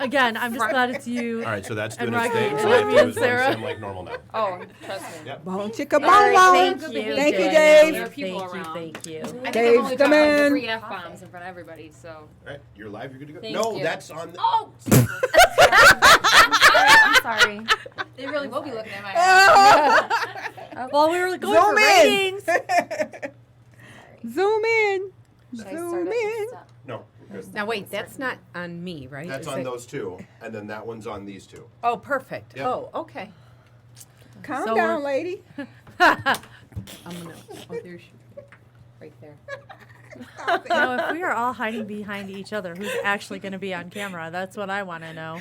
Again, I'm just glad it's you. All right, so that's doing And its Rocky thing. and So I me do and is let Sarah. him like normal now. Oh, trust me. Yep. Bon chicka bon All right, bon. thank you. Thank you, There Dave. are people Thank you, around. thank you. I think Dave's I'm only the talking man. 3 F-bombs in front of everybody, so. All right, you're live. You're good to go. Thank No, you. that's on. Oh! I'm sorry. They really will be looking at my ass. Well, we were going Zoom for in. ratings. Zoom in. Should I Zoom start in. it? No, because Now wait, that's not on me, right? that's Is on it- those two, and then that one's on these two. Oh, perfect. Yep. Oh, okay. Calm So down, we're- lady. I'm gonna. Oh, there's right there. Now, if we are all hiding behind each other, who's actually going to be on camera? That's what I want to know.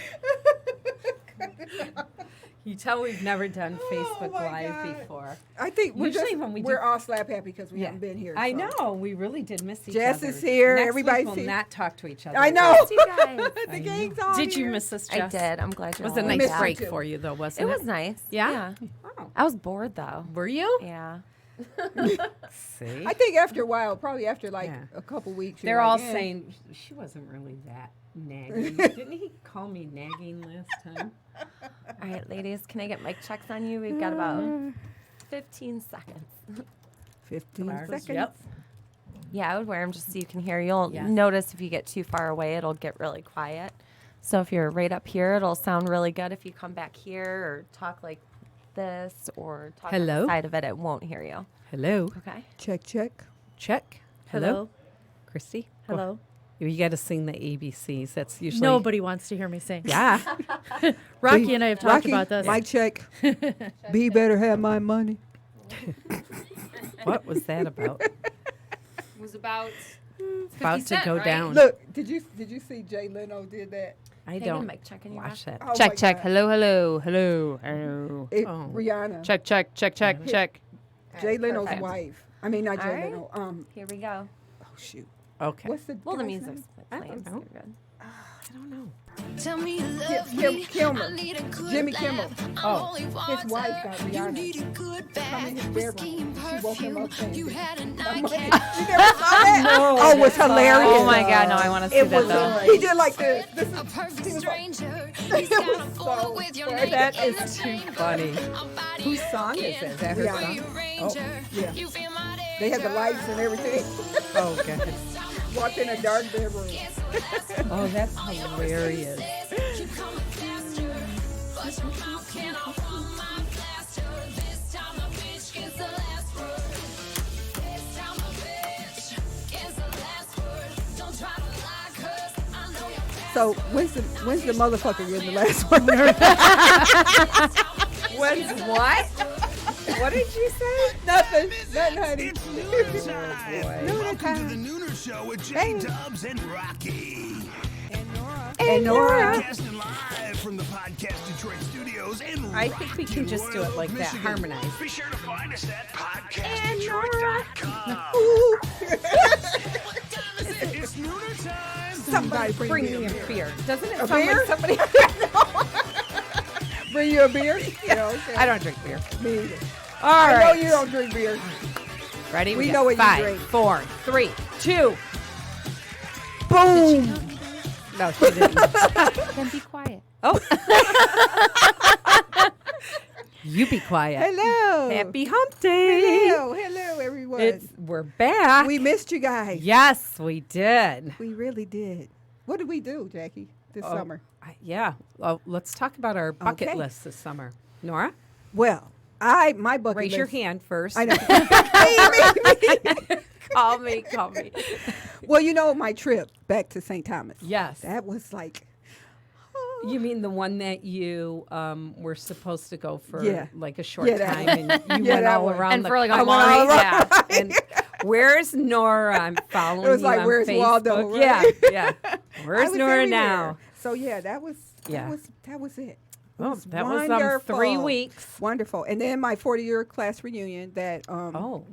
You tell we've never done Facebook my Live God. before. I think we're Usually just, when we do- we're all slap happy because we haven't been here. I so. know. We really did miss each Jess other. is here, Next everybody's week we'll here. not talk to each other. I know. Missed you guys. The gang's all Did you here. miss us, I Jess? did. I'm glad It you was a all nice missed you break too. for you, though, wasn't It it? was nice. Yeah? Yeah. Oh. I was bored though. Were you? Yeah. See? I think after a while, probably after like Yeah. a couple weeks, They're you're all like, saying she wasn't really that nagging. Didn't he call me nagging last time? All right, ladies, can I get mic checks on you? We've got about 15 seconds. 15 Ours. seconds. Yep. Yeah, I would wear them just so you can hear. You'll Yes. notice if you get too far away, it'll get really quiet. So if you're right up here, it'll sound really good. If you come back here or talk like this or talk on Hello? the side of it, it won't hear you. Hello. Okay. Check, check. Check. Hello. Christy? Hello. You got to sing the ABCs. That's usually. Nobody wants to hear me sing. Yeah. Rocky and I have talked Rocky, about this. mic check. B better have my money. What was that about? It was about About 50 to Cent, go right? down. Look, did you see Jay Leno did that? I Can I get a don't mic check in your watch mouth? that. Oh check, my check. God. Hello, hello, hello, hello. Oh. Rihanna, Check, check, check, check, check. Jay Leno's perfect. wife. I mean, not All Jay right. Leno. Here we go. Oh shoot. Okay. What's the Well, the guy's music's name? I playing. don't so know. you're good. I don't know. Tell me you love Kim- me. Kimmel. I need a good Jimmy laugh. Kimmel. I'm Oh, only his water. wife got You Rihanna. need a good Come in his bath. bedroom. Whiskey and She woke him perfume. up saying, You had a You nightcap. never saw that? No, Oh, it was hilarious. Oh my God, no, I want to see It that was. though. He did like this. This A is perfect he was like- stranger. He's got a so photo with your funny. name That in is the too chamber. funny. I'll body Whose you song is again. that? Is that her Rihanna. song? Ranger. yeah. You feel my They had the lights and everything. Oh, God. Walked in a dark bedroom. Oh, that's hilarious. Keep coming faster, but your mouth can't outrun my blaster. This time the bitch gets the last word. This time the bitch gets the last word. Don't try to lie, 'cause I know your So when's the motherfucker getting the last one? When's what? What did you say? Nothing, honey. It's Nooner Time. Welcome to the Nooner Show with Jay Dubs and Rocky. And Nora. Broadcasting live from the Podcast Detroit studios in I think we can just do it like that, Michigan. harmonized. Be sure to find us at podcastdetroit.com. It's Nooner Time. Somebody Bring me a beer. Doesn't it A sound beer? like somebody? Bring you a beer? Yeah, okay. I don't drink beer. Me either. All I know right. you don't drink beer. Ready? We got know what you 5, drink. 4, 3, 2. Boom. No, she didn't. Then be quiet. Oh. You be quiet. Hello. Happy hump day. Hello, everyone. We're back. We missed you guys. Yes, we did. We really did. What did we do, Jackie, this summer? Yeah. Well, let's talk about our bucket Okay. list this summer. Nora, Well, my bucket raise list. your hand first. I know. Call me. Well, you know my trip back to St. Thomas. Yes. That was like. You mean the one that you were supposed to go for Yeah. like a short Yeah, that time one. and you Yeah, went that all one. around And the for like I a went all month. around. Yeah. And where's Nora? I'm following It was you like, on where's Facebook. Waldo, right? Yeah. I Where's was Nora everywhere. now? So yeah, that was Yeah. that was it. Oh, that was wonderful. 3 weeks. Wonderful. And then my 40-year class reunion that Oh.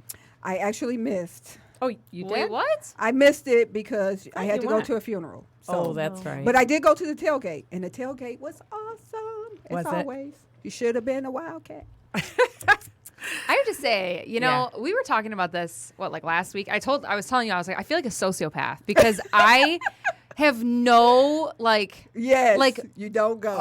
I actually missed. Oh, you did? Wait, what? I missed it because I had you to go went. to a funeral. Oh, So, that's right. but I did go to the tailgate, and the tailgate was awesome. Was as it? always. You should have been a Wildcat. I have to say, you know, we were talking about this, like last week? I was telling you, I was like, I feel like a sociopath because I have no Yes. like you don't go.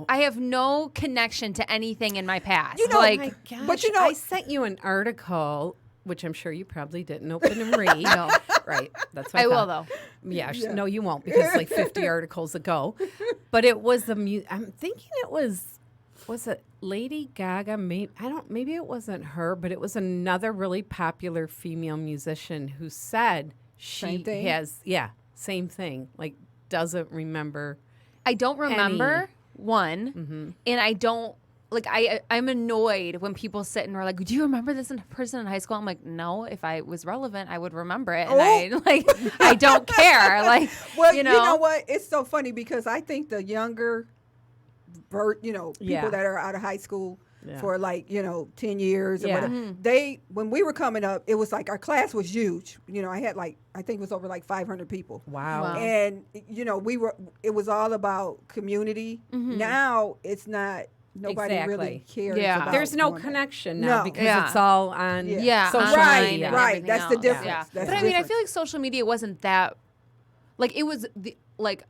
I have no connection to anything in my past. You know, like my gosh, but you know- I sent you an article, which I'm sure you probably didn't open and read. No. Right. That's what I will thought. though. Yeah, no, you won't because like 50 articles ago. But it was I'm thinking it was it Lady Gaga? Maybe it wasn't her, but it was another really popular female musician who said she Same thing? has same thing. Like doesn't remember. I don't remember one, and I don't like. I'm annoyed when people sit and are like, "Do you remember this person in high school?" I'm like, "No. If I was relevant, I would remember it." And I don't care. Like, Well, you you know, know what? It's so funny because I think the younger, people Yeah. that are out of high school Yeah. for 10 years or Yeah. whatever, when we were coming up, it was like our class was huge. I had I think it was over 500 people. Wow. And, it was all about community. Now it's not, nobody really Exactly. cares Yeah. about There's no going back. connection now No. because Yeah. it's all on yeah, social online media. and Right, everything that's the else. difference. Yeah. That's But the I mean, I difference. feel like social media wasn't that. Like it was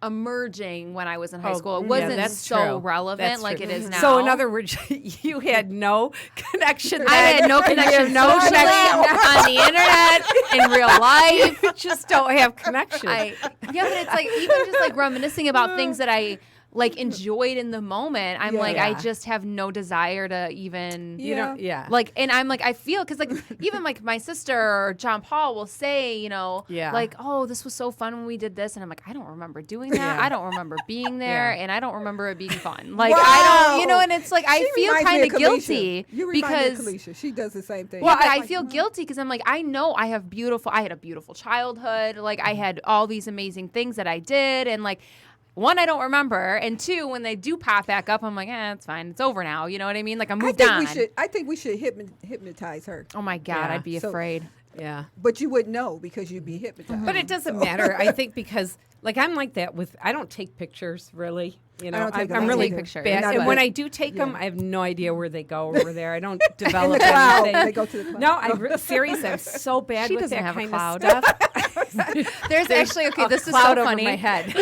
emerging when I was in high school. It yeah, wasn't that's so true. relevant That's like true. it is now. So in other words, you had no connection. I had no connection socially, on the internet, in real life. You just don't have connection. But it's like even just like reminiscing about things that I enjoyed in the moment. I'm like, I Yeah. just have no desire to even. You don't, yeah. And I'm like, I feel because even my sister or John Paul will say, Yeah. oh, this was so fun when we did this, and I'm like, I don't remember doing that. Yeah. I don't remember being there, Yeah. and I don't remember it being fun. Like Wow. I don't, and it's like I She feel reminds me kind of Kalisha. guilty You remind me of because. Kalisha. She does the same thing. Well, I feel guilty because I'm like, I know I had a beautiful childhood. Like I had all these amazing things that I did, and one, I don't remember, and two, when they do pop back up, I'm like, it's fine, it's over now. You know what I mean? Like I moved on. I think we should hypnotize her, Oh my God, Yeah. I'd be So- afraid. yeah. but you wouldn't know because you'd be hypnotized. But it doesn't matter. I think because I'm like that I don't take pictures really. I don't take I'm them really either. Pictures. bad. Not And when bad. I do take them, I have no idea where they go over there. I don't in develop the cloud. anything. They go to the cloud. No, seriously, I'm so bad She with doesn't that have a kind cloud. of stuff. There's actually a this is cloud so over funny. my head.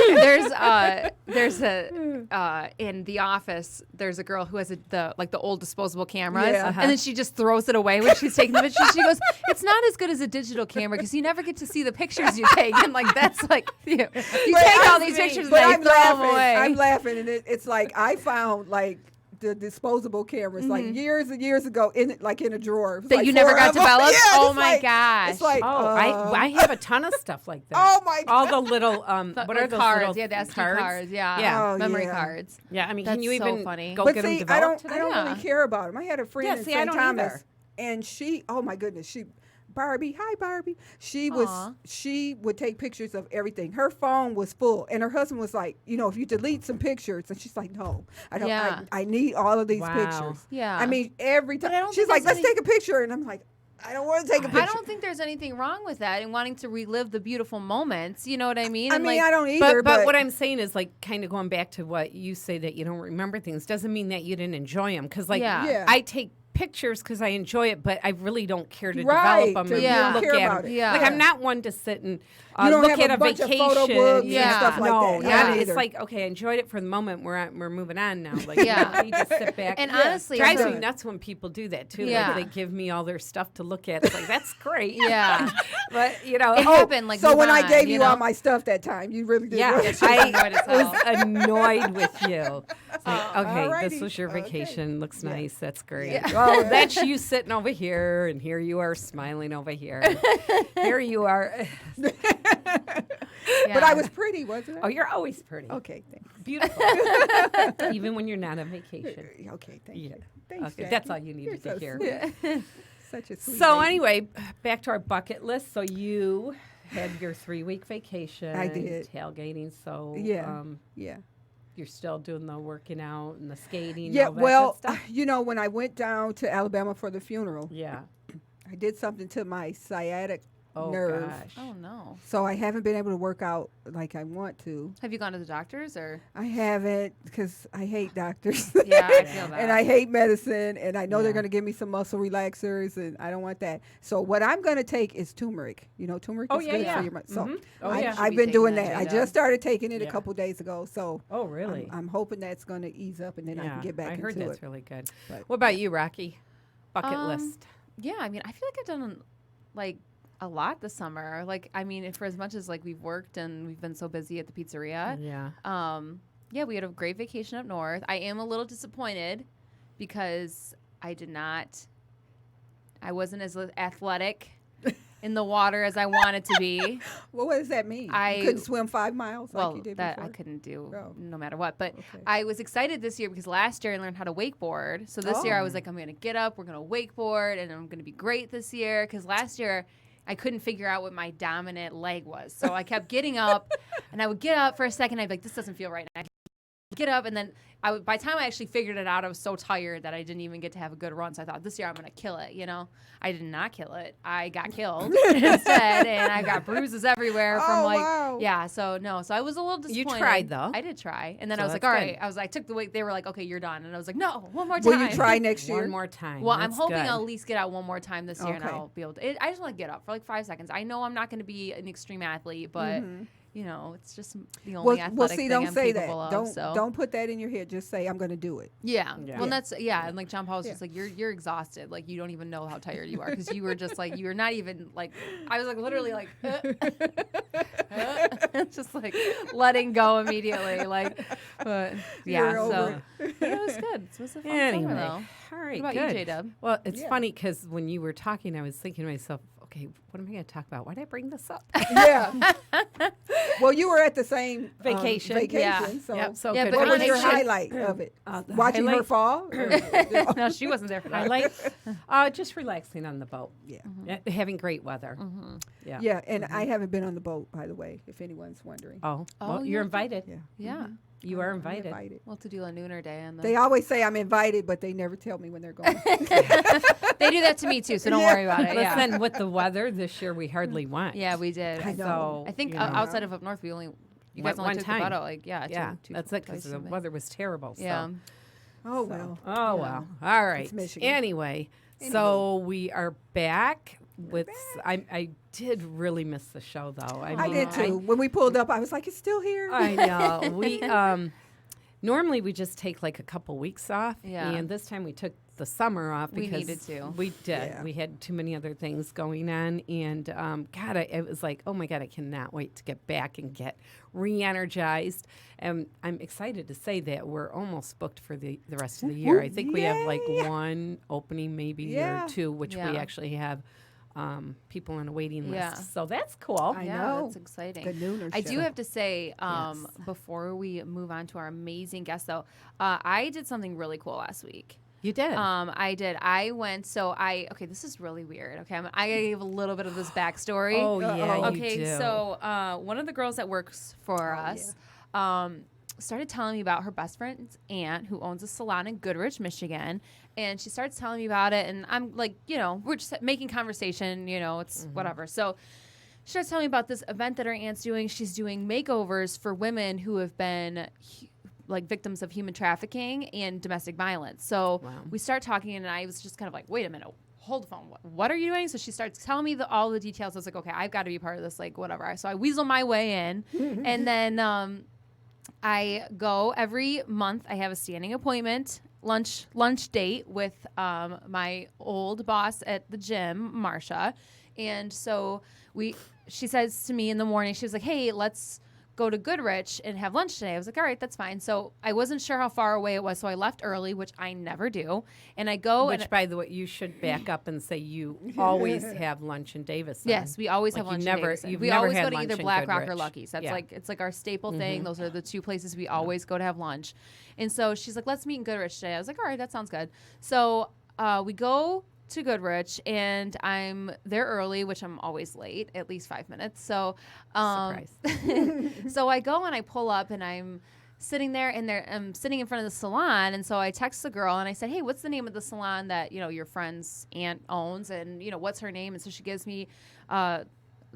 In the office. There's a girl who has the old disposable cameras, Yeah. and then she just throws it away when she's taking the pictures. She goes, "It's not as good as a digital camera because you never get to see the pictures you take." And that's like you take all these pictures and But then you I'm throw them laughing. away. I'm laughing, and it's like I found the disposable cameras years and years ago in a drawer. It was That you never 4 got of them. developed? Yeah, Oh it's my gosh. It's like Oh, I have a ton of stuff like that. Oh my All the little what are those cards? little Yeah, the SD cards? cards. Yeah, Yeah. Oh, memory yeah. cards. Yeah, I mean, That's can you so even funny. go But get them see, developed? I don't really care about them. I had a friend Yeah, in see, I St. don't Thomas, either. and she, oh my goodness, Barbie, hi Barbie. Aw. She would take pictures of everything. Her phone was full, and her husband was like, if you delete some pictures, and she's like, no, I don't. Yeah. I need all of these Wow. pictures. Yeah. I mean, every time I don't she's think like, there's let's take a picture, and I'm like, I don't want to take a picture. I don't think there's anything wrong with that and wanting to relive the beautiful moments. You know what I mean? I And mean, like, I don't either. But what I'm saying is kind of going back to what you say that you don't remember things doesn't mean that you didn't enjoy them. Because Yeah. Yeah. I take pictures because I enjoy it, but I really don't care to Right, develop them to- and you don't look care at about them. it. Yeah. Like I'm not one to sit and You don't look have at a a bunch of vacation. photo books and stuff like no, that. yeah, I don't it's either. like okay, I enjoyed it for the moment. We're moving on now. Like Yeah. you just sit back. And Yeah. honestly, Drives so- me nuts when people do that too. Yeah. Like they give me all their stuff to look at. It's like that's great. Yeah. but it happened. Like so move when I on, gave you know? all my stuff that time, you really did. Yeah, She was annoyed as I hell. was annoyed with you. It's like, okay, this alrighty. was your Okay. vacation. Looks nice. That's great. Yeah. Oh, that's you sitting over here, and here you are smiling over here. Here you are. Yeah. But I was pretty, wasn't I? Oh, you're always pretty. Okay, thanks. Beautiful. Even when you're not on vacation. Okay, thank Yeah. you. Thanks, Okay, Jackie. that's all you needed You're to so hear. sweet. Such a sweet So lady. anyway, back to our bucket list. So you had your 3-week vacation. I did. Tailgating. So Yeah. Yeah. you're still doing the working out and the skating. Yeah, and all that well, good stuff? when I went down to Alabama for the funeral, Yeah. I did something to my sciatic nerve. Gosh. Oh no. So I haven't been able to work out like I want to. Have you gone to the doctors or? I haven't because I hate doctors. Yeah, I feel that. And I hate medicine, and I know they're Yeah. going to give me some muscle relaxers, and I don't want that. So what I'm going to take is turmeric. You know, turmeric Oh, is yeah, good yeah. for your So Mhm. Oh, I, yeah. I've Be been doing taking that. that, I Jada. just started taking it a Yeah. couple days ago. So Oh, really? I'm hoping that's going to ease up, and then I can get back I into heard that's it. really good. But- What about you, Rocky? Bucket Um, list. Yeah, I mean, I feel like I've done like a lot this summer. Like, I mean, for as much as like we've worked and we've been so busy at the pizzeria. Yeah. Yeah, we had a great vacation up north. I am a little disappointed because I wasn't as athletic in the water as I wanted to be. Well, what does that mean? I- You couldn't swim 5 miles Well, like you did that before? I couldn't do Oh. no matter what. But Okay. I was excited this year because last year I learned how to wakeboard. So this year I was like, I'm going to get up, we're going to wakeboard, and I'm going to be great this year. Because last year I couldn't figure out what my dominant leg was. So I kept getting up, and I would get up for a second. I'd be like, this doesn't feel right. And I'd get up, and then by the time I actually figured it out, I was so tired that I didn't even get to have a good run. So I thought, this year I'm going to kill it, you know? I did not kill it. I got killed instead, and I got bruises everywhere from Oh, like, wow. yeah, so no. So I was a little You disappointed. tried, though. I did try. And then So I was like, that's all good. right. I took the weight. They were like, okay, you're done. And I was like, no, one more time. Will you try next year? One more time. Well, I'm That's hoping good. I'll at least get out one more time this year and Okay. I'll be able to. I just want to get up for like 5 seconds. I know I'm not going to be an extreme athlete, but, you know, it's just the only athletic Well, see, thing don't I'm say that. capable of. Don't So. don't put that in your head. Just say I'm going to do it. Yeah. Yeah. Well, that's and like John Paul was Yeah. just like you're exhausted. Like you don't even know how tired you are because you were just like you were not even like I was like literally like just like letting go immediately. Like, but yeah. You're So over but it was good. It was a fun Anyway, summer though. all right, What about good. you, J-Dub? Well, it's Yeah. funny because when you were talking, I was thinking to myself, okay, what am I going to talk about? Why did I bring this up? Yeah. Well, you were at the same Vacation. Yeah. So Yep, so Yeah, good. but what was your vacation- highlight of it? The Watching her highlight- fall? Or- No, she wasn't there for that. Highlight? Just relaxing on the boat. Yeah. Having great weather. Yeah. Yeah, and I haven't been on the boat, by the way, if anyone's wondering. Oh, well, Oh, you're yeah. invited. Yeah. Yeah. You are I'm invited. We'll have to do a nooner day and They always say I'm invited, but they never tell me when they're going. they do that to me too, so don't Yeah. worry about it. Yeah. Listen, with the weather this year, we hardly went. Yeah, we did. I know. So, I think you know, outside of up north, we only you Went guys only one took time. the boat out like yeah, two, that's it because twice the maybe. weather was terrible. So. Yeah. Oh, well. Oh, well. All right. Michigan. Anyway, so we are back with. I did really miss the show, though. I did too. When we pulled up, I was like, it's still here. I know. We normally we just take like a couple weeks off, Yeah. and this time we took the summer off We because needed to. We did. Yeah. We had too many other things going on, and God, it was like, oh my God, I cannot wait to get back and get re-energized. And I'm excited to say that we're almost booked for the rest of the year. I think we have like one opening, maybe Yeah. or two, which we Yeah. actually have people on a waiting list. Yeah. So that's cool. I Yeah, know. that's exciting. The nooner I do show. have to say, before we move on to our amazing guest, though, I did something really cool last week. You did. I did. I went. Okay, this is really weird. Okay, I gotta give a little bit of this backstory. oh yeah. You Okay, do. so one of the girls that works for us started telling me about her best friend's aunt who owns a salon in Goodrich, Michigan. And she starts telling me about it. And I'm like, you know, we're just making conversation, you know, it's whatever. So she starts telling me about this event that her aunt's doing. She's doing makeovers for women who have been like victims of human trafficking and domestic violence. So we start talking and I was just kind of like, wait a minute. Hold the phone. What are you doing? So she starts telling me all the details. I was like, okay, I've got to be part of this, like whatever. So I weasel my way in, and then I go every month. I have a standing appointment lunch date with my old boss at the gym, Marsha, and so she says to me in the morning, she was like, hey, let's go to Goodrich and have lunch today. I was like, all right, that's fine. So I wasn't sure how far away it was, so I left early, which I never do. And I go Which, and by the way, you should back up and say you always have lunch in Davison. yes, we always Like have lunch. you never- in Davison. you've we never always had go to lunch either in Black Rock or Goodrich. Lucky's. That's Yeah. it's like our staple thing. Those are the two places we always go to have lunch. And so she's like, let's meet in Goodrich today. I was like, all right, that sounds good. So we go to Goodrich and I'm there early, which I'm always late, at least 5 minutes. So Surprise. so I go and I pull up and I'm sitting there and I'm sitting in front of the salon. And so I text the girl and I said, hey, what's the name of the salon that, you know, your friend's aunt owns? And, you know, what's her name? And so she gives me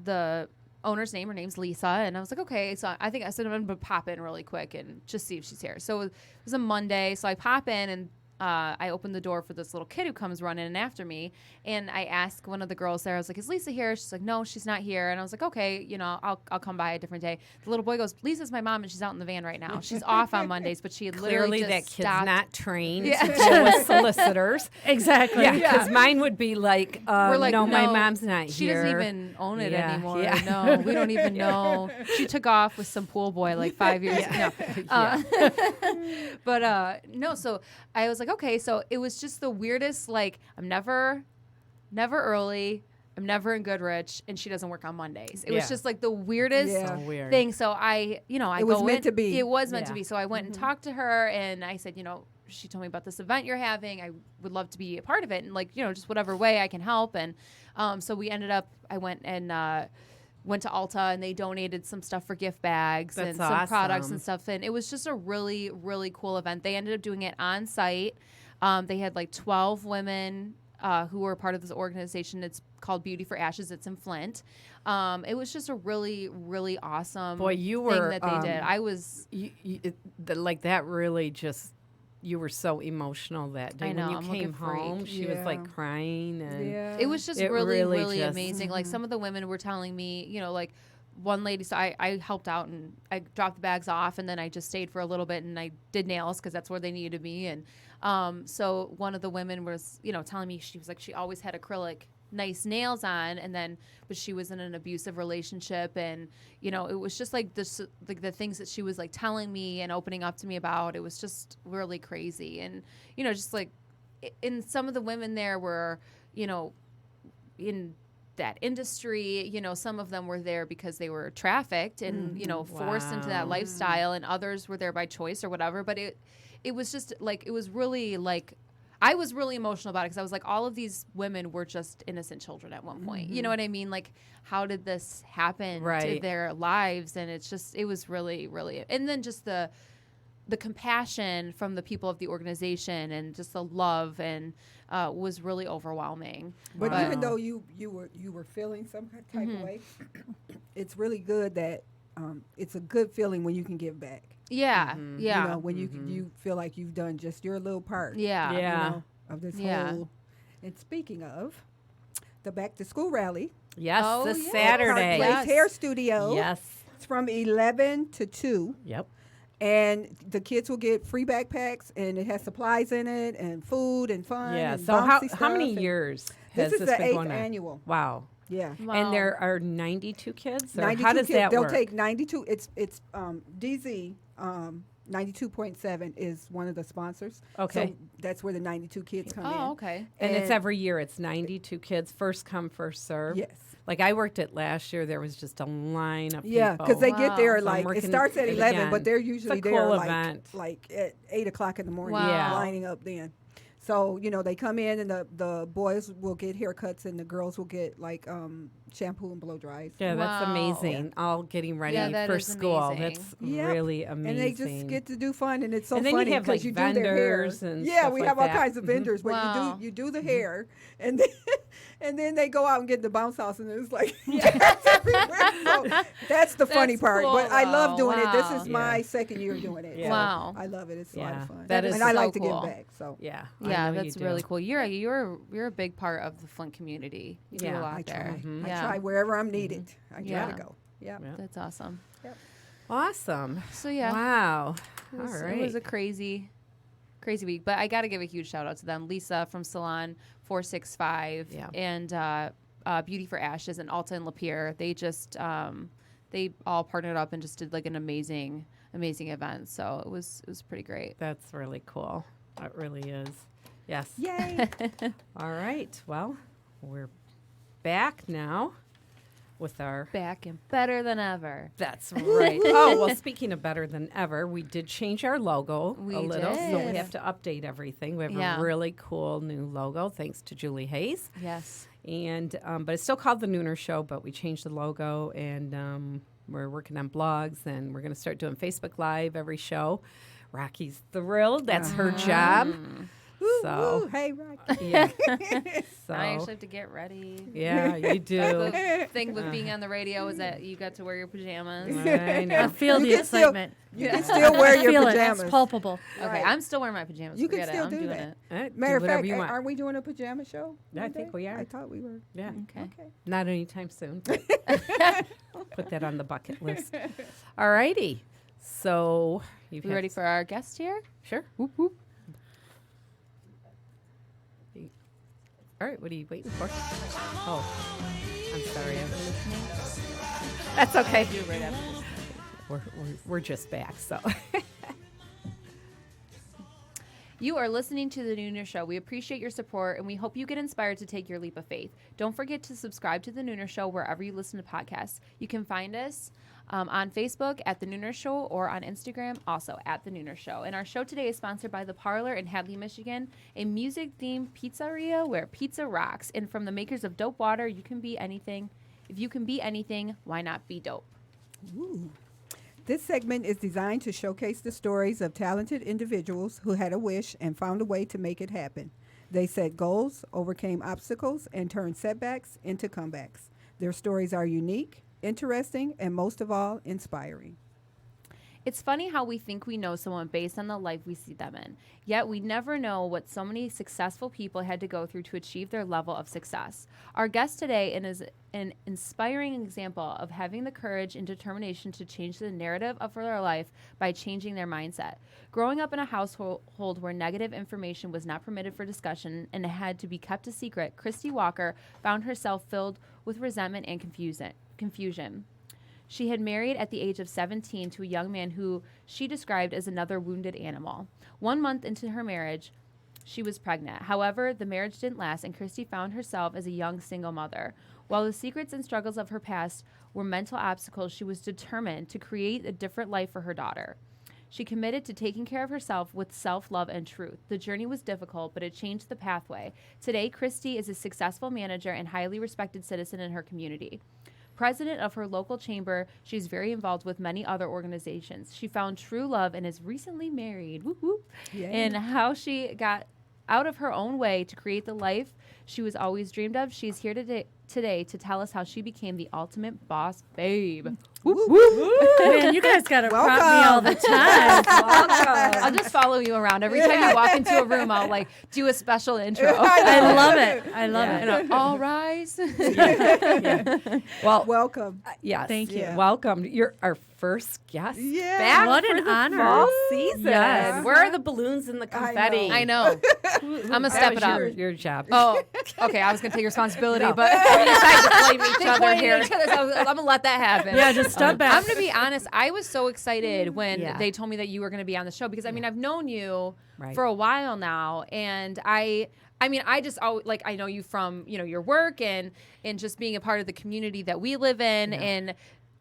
the owner's name. Her name's Lisa, and I was like, okay. So I think I said I'm gonna pop in really quick and just see if she's here. So it was a Monday, so I pop in and I opened the door for this little kid who comes running in after me, and I asked one of the girls there. I was like, "Is Lisa here?" She's like, "No, she's not here." And I was like, "Okay, you know, I'll come by a different day." The little boy goes, "Lisa's my mom, and she's out in the van right now. She's off on Mondays, but she had literally Clearly, just that kid's stopped." not trained to deal with solicitors. Exactly. Yeah, because mine would be like, We're like, no, my mom's not she here. doesn't even own it Yeah, anymore. yeah. No, we don't even know. She took off with some pool boy like 5 years ago. But no, so I was like, okay, so it was just the weirdest, like, I'm never early. I'm never in Goodrich, and she doesn't work on Mondays. It was Yeah. just like the weirdest Yeah. So weird. thing. So I It was go meant in- to be. It was meant to Yeah. be. So I went and talked to her, and I said, she told me about this event you're having. I would love to be a part of it, and like, just whatever way I can help. And so we ended up. I went and went to Ulta, and they donated some stuff for gift bags That's and some products awesome. and stuff. And it was just a really, really cool event. They ended up doing it on site. They had like 12 women who were part of this organization. It's called Beauty for Ashes. It's in Flint. It was just a really, really awesome Boy, you thing were, that they did. I was. Like that really just, you were so emotional that day. I know, When I'm you looking came freak. home, she was Yeah. like crying. And Yeah. It was just It really, really really just- amazing. Like some of the women were telling me, like one lady, so I helped out and I dropped the bags off, and then I just stayed for a little bit and I did nails because that's where they needed me. And so one of the women was, telling me, she was like, she always had acrylic nice nails on, and then but she was in an abusive relationship, and it was just like this, like the things that she was like telling me and opening up to me about. It was just really crazy. And just like in some of the women there were in that industry, some of them were there because they were trafficked and forced into that Wow. lifestyle, and others were there by choice or whatever. But it was just like, it was really like, I was really emotional about it because I was like, all of these women were just innocent children at one point. You know what I mean? Like, how did this happen to Right. their lives? And it was really, really, and then just the compassion from the people of the organization and just the love and was really overwhelming. But Wow. even though you were feeling some type of way, it's really good that it's a good feeling when you can give back. Yeah, yeah, You know, when you feel like you've done just your little part. yeah, Yeah. You know, of this Yeah. whole. And speaking of the back to school rally, Yes, Oh, this yeah. Saturday. Park Place Yes. Hair Studio. Yes. It's from 11 to 2. Yep. And the kids will get free backpacks, and it has supplies in it, and food, and fun. Yeah. and So how bouncy how many stuff, and years has This is this the been 8th going on? annual. Wow. Yeah. Wow. And there are 92 kids? Or 92 how does kids. that They'll work? take 92. It's DZ 92.7 is one of the sponsors. Okay. So that's where the 92 kids come in. Oh, okay. And it's every year. It's 92 kids. First come, first serve. Yes. Like I worked it last year. There was just a line of Yeah, people. because they get there Wow. So I'm like it working starts at it 11, again. but they're It's usually a there cool like event. at 8 o'clock in the morning, Wow. Yeah. lining up then. So they come in, and the boys will get haircuts, and the girls will get like shampoo and blow dries. Yeah, that's Wow. amazing. All getting ready Yeah, that for is school. amazing. That's Yep. really amazing. And they just get to do fun, and it's so And then you funny have, because like, you do their hair. vendors and yeah, stuff we like have all that. kinds of vendors, but Wow. you do the hair, and then and then they go out and get the bounce house, and it's like that's everywhere. So that's the funny That's part. cool, But I love though. doing it. This Wow. is my second year doing it. Yeah. So Wow. I love it. It's a lot Yeah. of fun. That is and I so like to cool. give back. So Yeah. I Yeah, know you that's do. really cool. You're a big part of the Flint community. You do Yeah. a lot I there. try. Yeah. I try wherever I'm needed. I try Yeah. to go. Yeah. Yeah. That's awesome. Awesome. So yeah, Wow. it was, All it right. was a crazy week. But I got to give a huge shout out to them, Lisa from Salon 465, Yeah. and Beauty for Ashes and Alta and Lapeer. They just they all partnered up and just did like an amazing event. So it was pretty great. That's really cool. It really is. Yes. Yay. All right. Well, we're back now with our. Back and better than ever. That's right. Oh, well, speaking of better than ever, we did change our logo We a little. So we did. have to update everything. We have Yeah. a really cool new logo thanks to Julie Hayes. Yes. And but it's still called the Nooner Show, but we changed the logo, and we're working on blogs, and we're going to start doing Facebook Live every show. Rocky's thrilled. That's her job. So Woo, hey, Rocky. yeah. So I actually have to get ready. yeah, you do. The thing with being on the radio is that you got to wear your pajamas. I I know. feel the can still- excitement. You can still wear I your feel pajamas. it. It's palpable. Okay, Right. I'm still wearing my pajamas. You can Forget it. still I'm do doing that. it. Matter Do of fact, whatever you want. aren't we doing a pajama show? Yeah, I one think day? we are. I thought we were. Yeah, Okay. Okay. not anytime soon. Put that on the bucket list. All righty. So you've We had ready for our guest here? Sure. Whoop, whoop. All right, what are you waiting for? Oh, I'm sorry. That's okay. We're just back, so. You are listening to The Nooner Show. We appreciate your support, and we hope you get inspired to take your leap of faith. Don't forget to subscribe to The Nooner Show wherever you listen to podcasts. You can find us on Facebook at The Nooner Show or on Instagram also at The Nooner Show. And our show today is sponsored by The Parlor in Hadley, Michigan, a music-themed pizzeria where pizza rocks. And from the makers of Dope Water, you can be anything. If you can be anything, why not be dope? Ooh. This segment is designed to showcase the stories of talented individuals who had a wish and found a way to make it happen. They set goals, overcame obstacles, and turned setbacks into comebacks. Their stories are unique, interesting, and most of all, inspiring. It's funny how we think we know someone based on the life we see them in, yet we never know what so many successful people had to go through to achieve their level of success. Our guest today is an inspiring example of having the courage and determination to change the narrative of their life by changing their mindset. Growing up in a household where negative information was not permitted for discussion and had to be kept a secret, Christy Walker found herself filled with resentment and confusion. She had married at the age of 17 to a young man who she described as another wounded animal. 1 month into her marriage, she was pregnant. However, the marriage didn't last, and Christy found herself as a young single mother. While the secrets and struggles of her past were mental obstacles, she was determined to create a different life for her daughter. She committed to taking care of herself with self-love and truth. The journey was difficult, but it changed the pathway. Today, Christy is a successful manager and highly respected citizen in her community. President of her local chamber, she's very involved with many other organizations. She found true love and is recently married. Whoop, whoop. Yay. And how she got out of her own way to create the life she was always dreamed of. She's here today to tell us how she became the ultimate boss babe. Man, you guys got to prop me all the time. I'll just follow you around. Every time you walk into a room, I'll like do a special intro. I love it. I love it. And all rise. Well, Welcome. yes. Thank you. Welcome. You're our first guest. Yeah. Back What for an the honor. fall season. Yes. Where are the balloons and the confetti? I know. I'm gonna That step was it up. your job. Oh, okay. I was gonna take responsibility, No. but We decided to blame each other here. I'm gonna let that happen. Yeah, just step back. I'm gonna be honest. I was so excited when Yeah. they told me that you were gonna be on the show because I mean I've known you Right. for a while now, and I mean I just like I know you from your work and just being a part of the community that we live in and.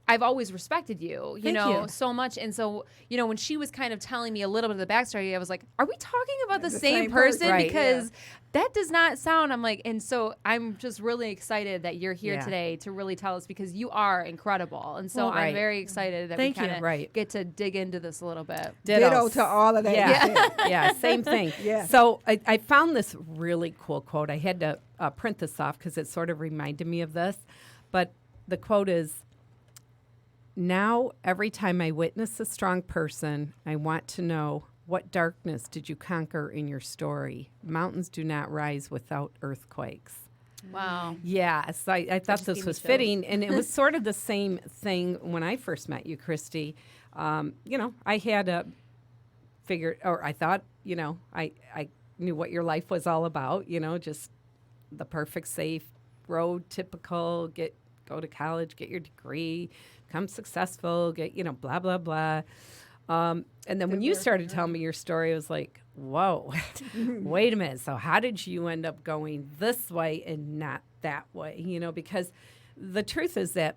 I've always respected you, Thank you. so much. And so, when she was kind of telling me a little bit of the backstory, I was like, are we talking about the same person? Right. Because that does not sound, I'm like, and so I'm just really excited that you're here Yeah. today to really tell us because you are incredible. And so Well, I'm right. very excited that Thank we you. kind of Right. get to dig into this a little bit. Ditto to all of that. Yeah, yeah, same thing. Yeah. So I found this really cool quote. I had to print this off because it sort of reminded me of this. But the quote is, "Now, every time I witness a strong person, I want to know, what darkness did you conquer in your story? Mountains do not rise without earthquakes." Wow. Yeah, so I thought just this gave me was chills. fitting, and it was sort of the same thing when I first met you, Christy. I had a figured, or I thought, I knew what your life was all about. Just the perfect, safe road, typical. Go to college, get your degree, become successful, get blah blah blah. And then when you started telling me your story, I was like, whoa, wait a minute. So how did you end up going this way and not that way? Because the truth is that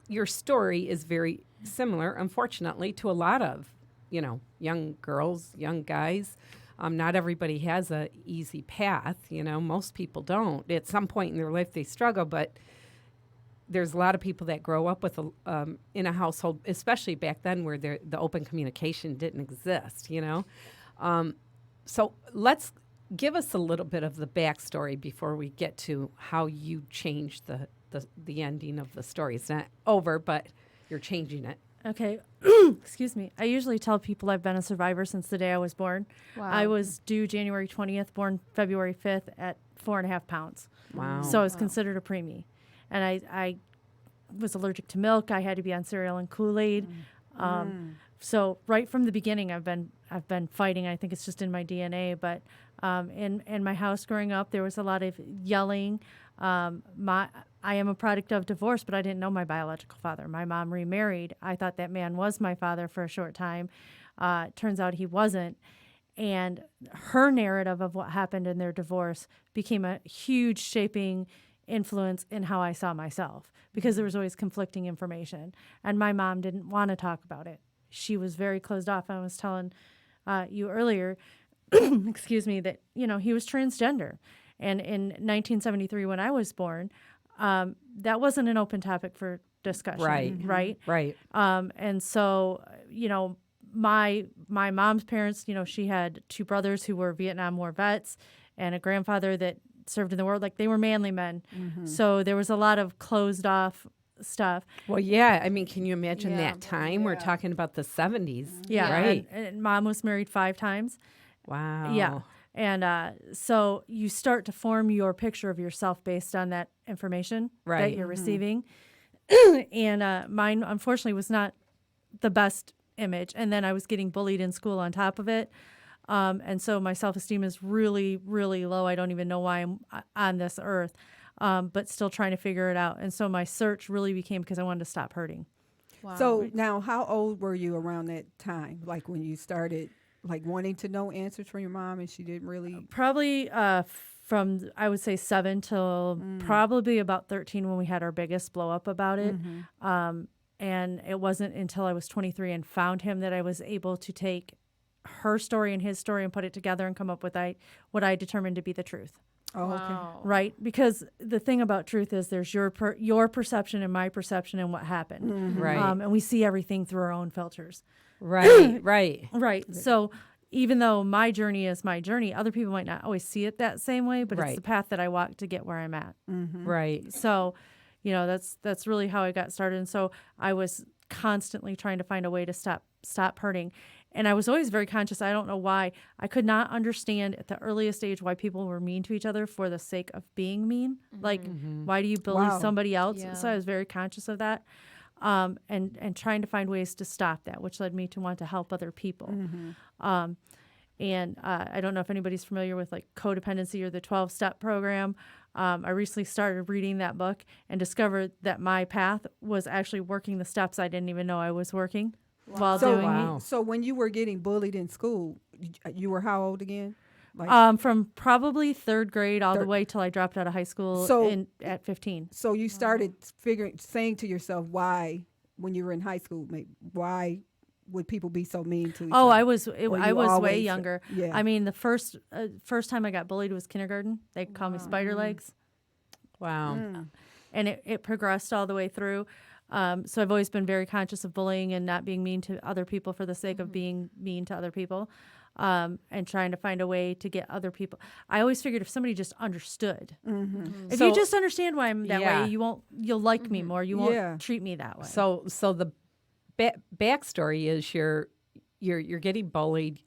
your story is very similar, unfortunately, to a lot of, young girls, young guys. Not everybody has a easy path. Most people don't. At some point in their life, they struggle, but there's a lot of people that grow up with in a household, especially back then where the open communication didn't exist, So let's give us a little bit of the backstory before we get to how you changed the ending of the story. It's not over, but you're changing it. Okay. Excuse me. I usually tell people I've been a survivor since the day I was born. Wow. I was due January 20th, born February 5th at 4.5 pounds. Wow. So I was considered a preemie. And I was allergic to milk. I had to be on cereal and Kool-Aid. So right from the beginning, I've been fighting. I think it's just in my DNA. But in my house growing up, there was a lot of yelling. I am a product of divorce, but I didn't know my biological father. My mom remarried. I thought that man was my father for a short time. Turns out he wasn't. And her narrative of what happened in their divorce became a huge shaping influence in how I saw myself, because there was always conflicting information. And my mom didn't want to talk about it. She was very closed off. I was telling you earlier, excuse me, that, he was transgender. And in 1973, when I was born, that wasn't an open topic for discussion. Right. Right. And so, my mom's parents, she had two brothers who were Vietnam War vets and a grandfather that served in the war. Like, they were manly men. So there was a lot of closed off stuff. Well, yeah. I mean, can you imagine Yeah. that time? We're talking about the 70s. Yeah. Right. And mom was married 5 times. Wow. Yeah. And so you start to form your picture of yourself based on that information Right. that you're receiving. And mine, unfortunately, was not the best image. And then I was getting bullied in school on top of it. And so my self-esteem is really, really low. I don't even know why I'm on this earth, but still trying to figure it out. And so my search really became because I wanted to stop hurting. Wow. So now, how old were you around that time? Like when you started, like wanting to know answers from your mom, and she didn't really. Probably from, I would say 7 till probably about 13 when we had our biggest blow up about it. And it wasn't until I was 23 and found him that I was able to take her story and his story and put it together and come up with what I determined to be the truth. Oh, okay. Wow. Right? Because the thing about truth is there's your perception and my perception and what happened. Right. And we see everything through our own filters. Right. Right. Right. So even though my journey is my journey, other people might not always see it that same way, but Right. it's the path that I walk to get where I'm at. Right. So, that's really how I got started. And so I was constantly trying to find a way to stop hurting. And I was always very conscious. I don't know why. I could not understand at the earliest age why people were mean to each other for the sake of being mean. Like, why do you bully Wow. somebody else? Yeah. So I was very conscious of that. And trying to find ways to stop that, which led me to want to help other people. And I don't know if anybody's familiar with like codependency or the 12-step program. I recently started reading that book and discovered that my path was actually working the steps I didn't even know I was working while So, doing Wow. so when you were getting bullied in school, you were how old again? Like, it. From probably 3rd grade all the Third- way till I dropped out of high school So- at 15. so you started saying to yourself, why, when you were in high school, why would people be so mean to each Oh, other? I was Or I you was way always- younger. yeah. I mean, the first time I got bullied was kindergarten. They called me spider legs. Wow. And it progressed all the way through. So I've always been very conscious of bullying and not being mean to other people for the sake of being mean to other people, and trying to find a way to get other people. I always figured if somebody just understood, if So- you just understand why I'm that Yeah. way, you'll like me more. You won't Yeah. treat me that way. So the backstory is you're getting bullied,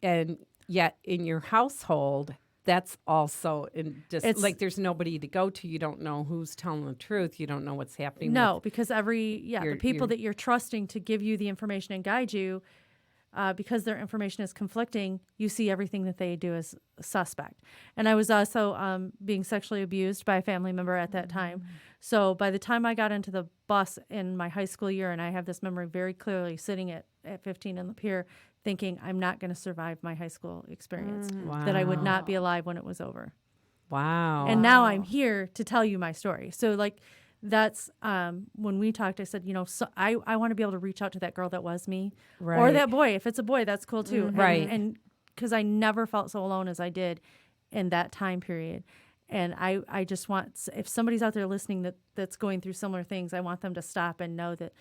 and yet in your household, that's also It's- like there's nobody to go to. You don't know who's telling the truth. You don't know what's happening. no, with- because the people that you're trusting to give you the information and guide you, because their information is conflicting, you see everything that they do as suspect. And I was also being sexually abused by a family member at that time. So by the time I got into the bus in my high school year, and I have this memory very clearly, sitting at 15 in the pier, thinking I'm not going to survive my high school experience, that I would not be alive when it was over. Wow. And now I'm here to tell you my story. So like that's when we talked, I said, so I want to be able to reach out to that girl that was me, or Right. that boy. If it's a boy, that's cool too. Right. And because I never felt so alone as I did in that time period. And I just want, if somebody's out there listening that's going through similar things, I want them to stop and know that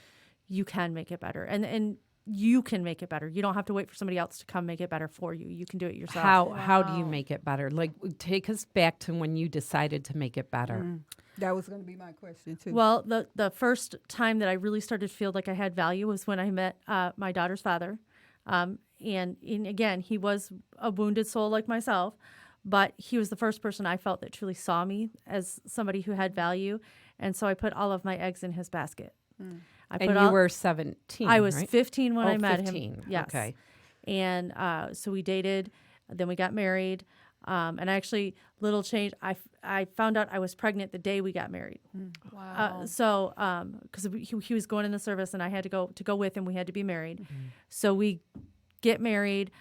you can make it better. And you can make it better. You don't have to wait for somebody else to come make it better for you. You can do it yourself. How do you make it better? Like, take us back to when you decided to make it better. That was going to be my question too. Well, the first time that I really started to feel like I had value was when I met my daughter's father. And again, he was a wounded soul like myself, but he was the first person I felt that truly saw me as somebody who had value. And so I put all of my eggs in his basket. I And you were 17, I was right? 15 when I met 15. him. Yes. Okay. And so we dated, then we got married. And actually, little change, I found out I was pregnant the day we got married. Wow. So, because he was going in the service and I had to go with him, we had to be married. So we get married.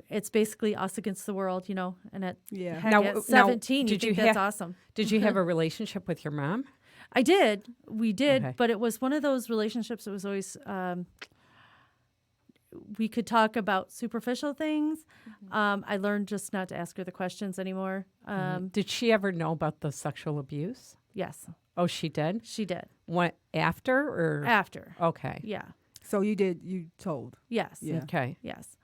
It's basically us against the world, you know. And at, Yeah. heck, Now- at now, 17, did you you think that's ha- awesome. Did you have a relationship with your mom? I did. We did. Okay. But it was one of those relationships that was always, we could talk about superficial things. I learned just not to ask her the questions anymore. Did she ever know about the sexual abuse? Yes, Oh, she did? she did. What, after or? After. Okay. Yeah. So you told. Yes. Yeah. Okay. Yes.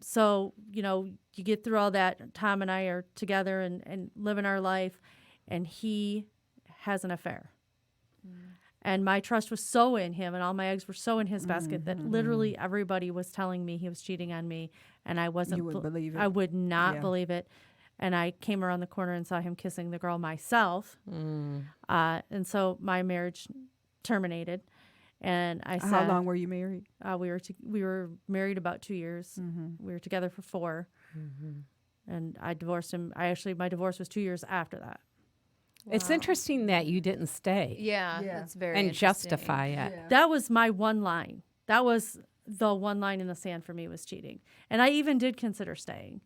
So, you know, you get through all that. Tom and I are together and living our life, and he has an affair. And my trust was so in him, and all my eggs were so in his basket that literally everybody was telling me he was cheating on me, and I wasn't. You wouldn't believe it. I would not Yeah. believe it. And I came around the corner and saw him kissing the girl myself. And so my marriage terminated. And I said, How long were you married? we were married about 2 years. We were together for 4. And I divorced him. My divorce was 2 years after that. It's interesting that you didn't stay Yeah, Yeah. that's very and interesting. justify it. Yeah. That was my one line. That was the one line in the sand for me, was cheating. And I even did consider staying.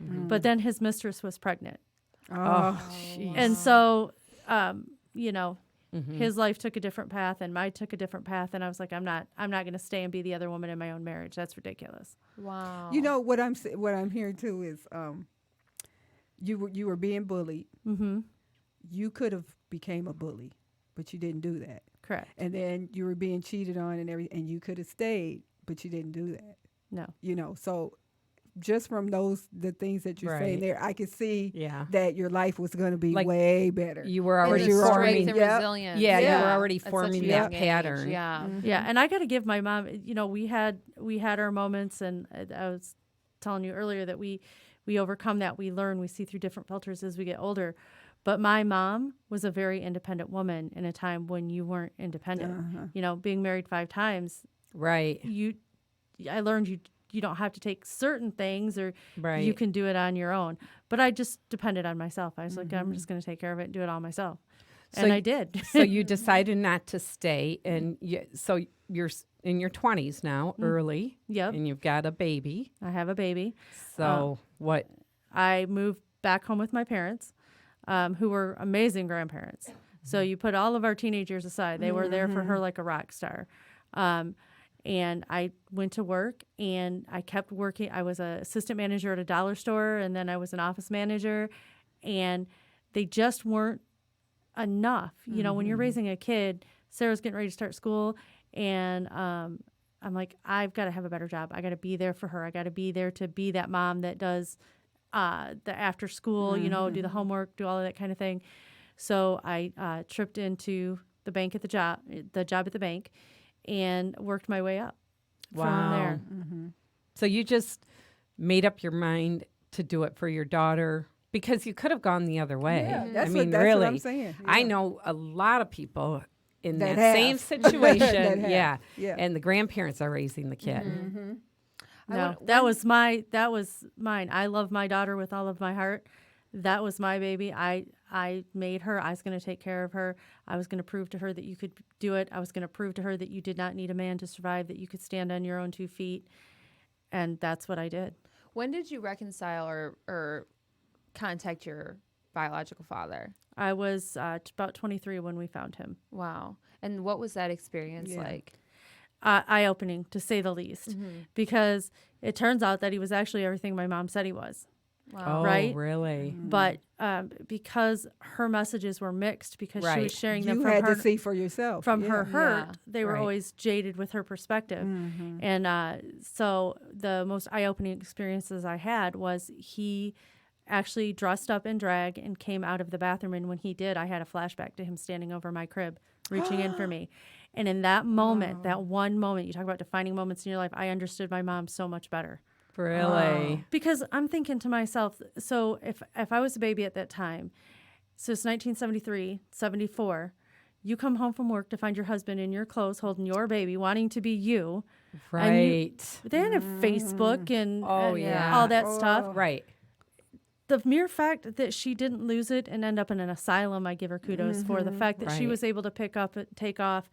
But then his mistress was pregnant. Oh, And so, you know, his life took a different path and mine took a different path. And I was like, I'm not going to stay and be the other woman in my own marriage. That's ridiculous. Wow. you know what I'm hearing too is you were being bullied. You could have became a bully, but you didn't do that. Correct. And then you were being cheated on and everything, and you could have stayed, but you didn't do that. No. You know, so just from the things that you're saying Right. there, I could see Yeah. that your life was going to be Like, way better. You were And already the you were strength forming. and Yep. resilience. Yeah, you were Yeah. already At such a forming young that age. pattern. Yeah. Yeah, and I got to give my mom, you know, we had our moments, and I was telling you earlier that we overcome that. We learn, we see through different filters as we get older. But my mom was a very independent woman in a time when you weren't independent. You know, being married 5 times, Right. I learned you don't have to take certain things, or Right. you can do it on your own. But I just depended on myself. I was like, I'm just going to take care of it and do it all myself. So And y- I did. So you decided not to stay, and so you're in your 20s now, early. Yep. And you've got a baby. I have a baby. So what? I moved back home with my parents, who were amazing grandparents. So you put all of our teenage years aside. They were there for her like a rock star. And I went to work, and I kept working. I was an assistant manager at a dollar store, and then I was an office manager. And they just weren't enough. You know, when you're raising a kid, Sarah's getting ready to start school, and I'm like, I've got to have a better job. I got to be there for her. I got to be there to be that mom that does the after school, you know, do the homework, do all of that kind of thing. So I tripped into the bank at the job at the bank, and worked my way up from there. So you just made up your mind to do it for your daughter, because you could have gone the other way. Yeah, I that's mean, what really, I'm saying. I Yeah. know a lot of people in That that same have. situation. That have. Yeah. Yeah. And the grandparents are raising the kid. No, that was mine. I love my daughter with all of my heart. That was my baby. I made her. I was going to take care of her. I was going to prove to her that you could do it. I was going to prove to her that you did not need a man to survive, that you could stand on your own 2 feet. And that's what I did. When did you reconcile or contact your biological father? I was about 23 when we found him. Wow. And what was that experience like? Eye-opening, to say the least, because it turns out that he was actually everything my mom said he was. Oh, right? really? But because her messages were mixed, because she Right. was sharing them You from had her to see for yourself. from yeah. her hurt, Yeah. they were Right. always jaded with her perspective. And so the most eye-opening experiences I had was he actually dressed up in drag and came out of the bathroom. And when he did, I had a flashback to him standing over my crib, reaching in for me. And in that moment, that one moment, you talk about defining moments in your life, I understood my mom so much better. Really? Because I'm thinking to myself, so if I was a baby at that time, so it's 1973, 74, you come home from work to find your husband in your clothes holding your baby, wanting to be you. And Right. they didn't have Facebook and, Oh, and yeah. all that stuff. Right. The mere fact that she didn't lose it and end up in an asylum, I give her kudos for. The fact that she Right. was able to pick up, take off,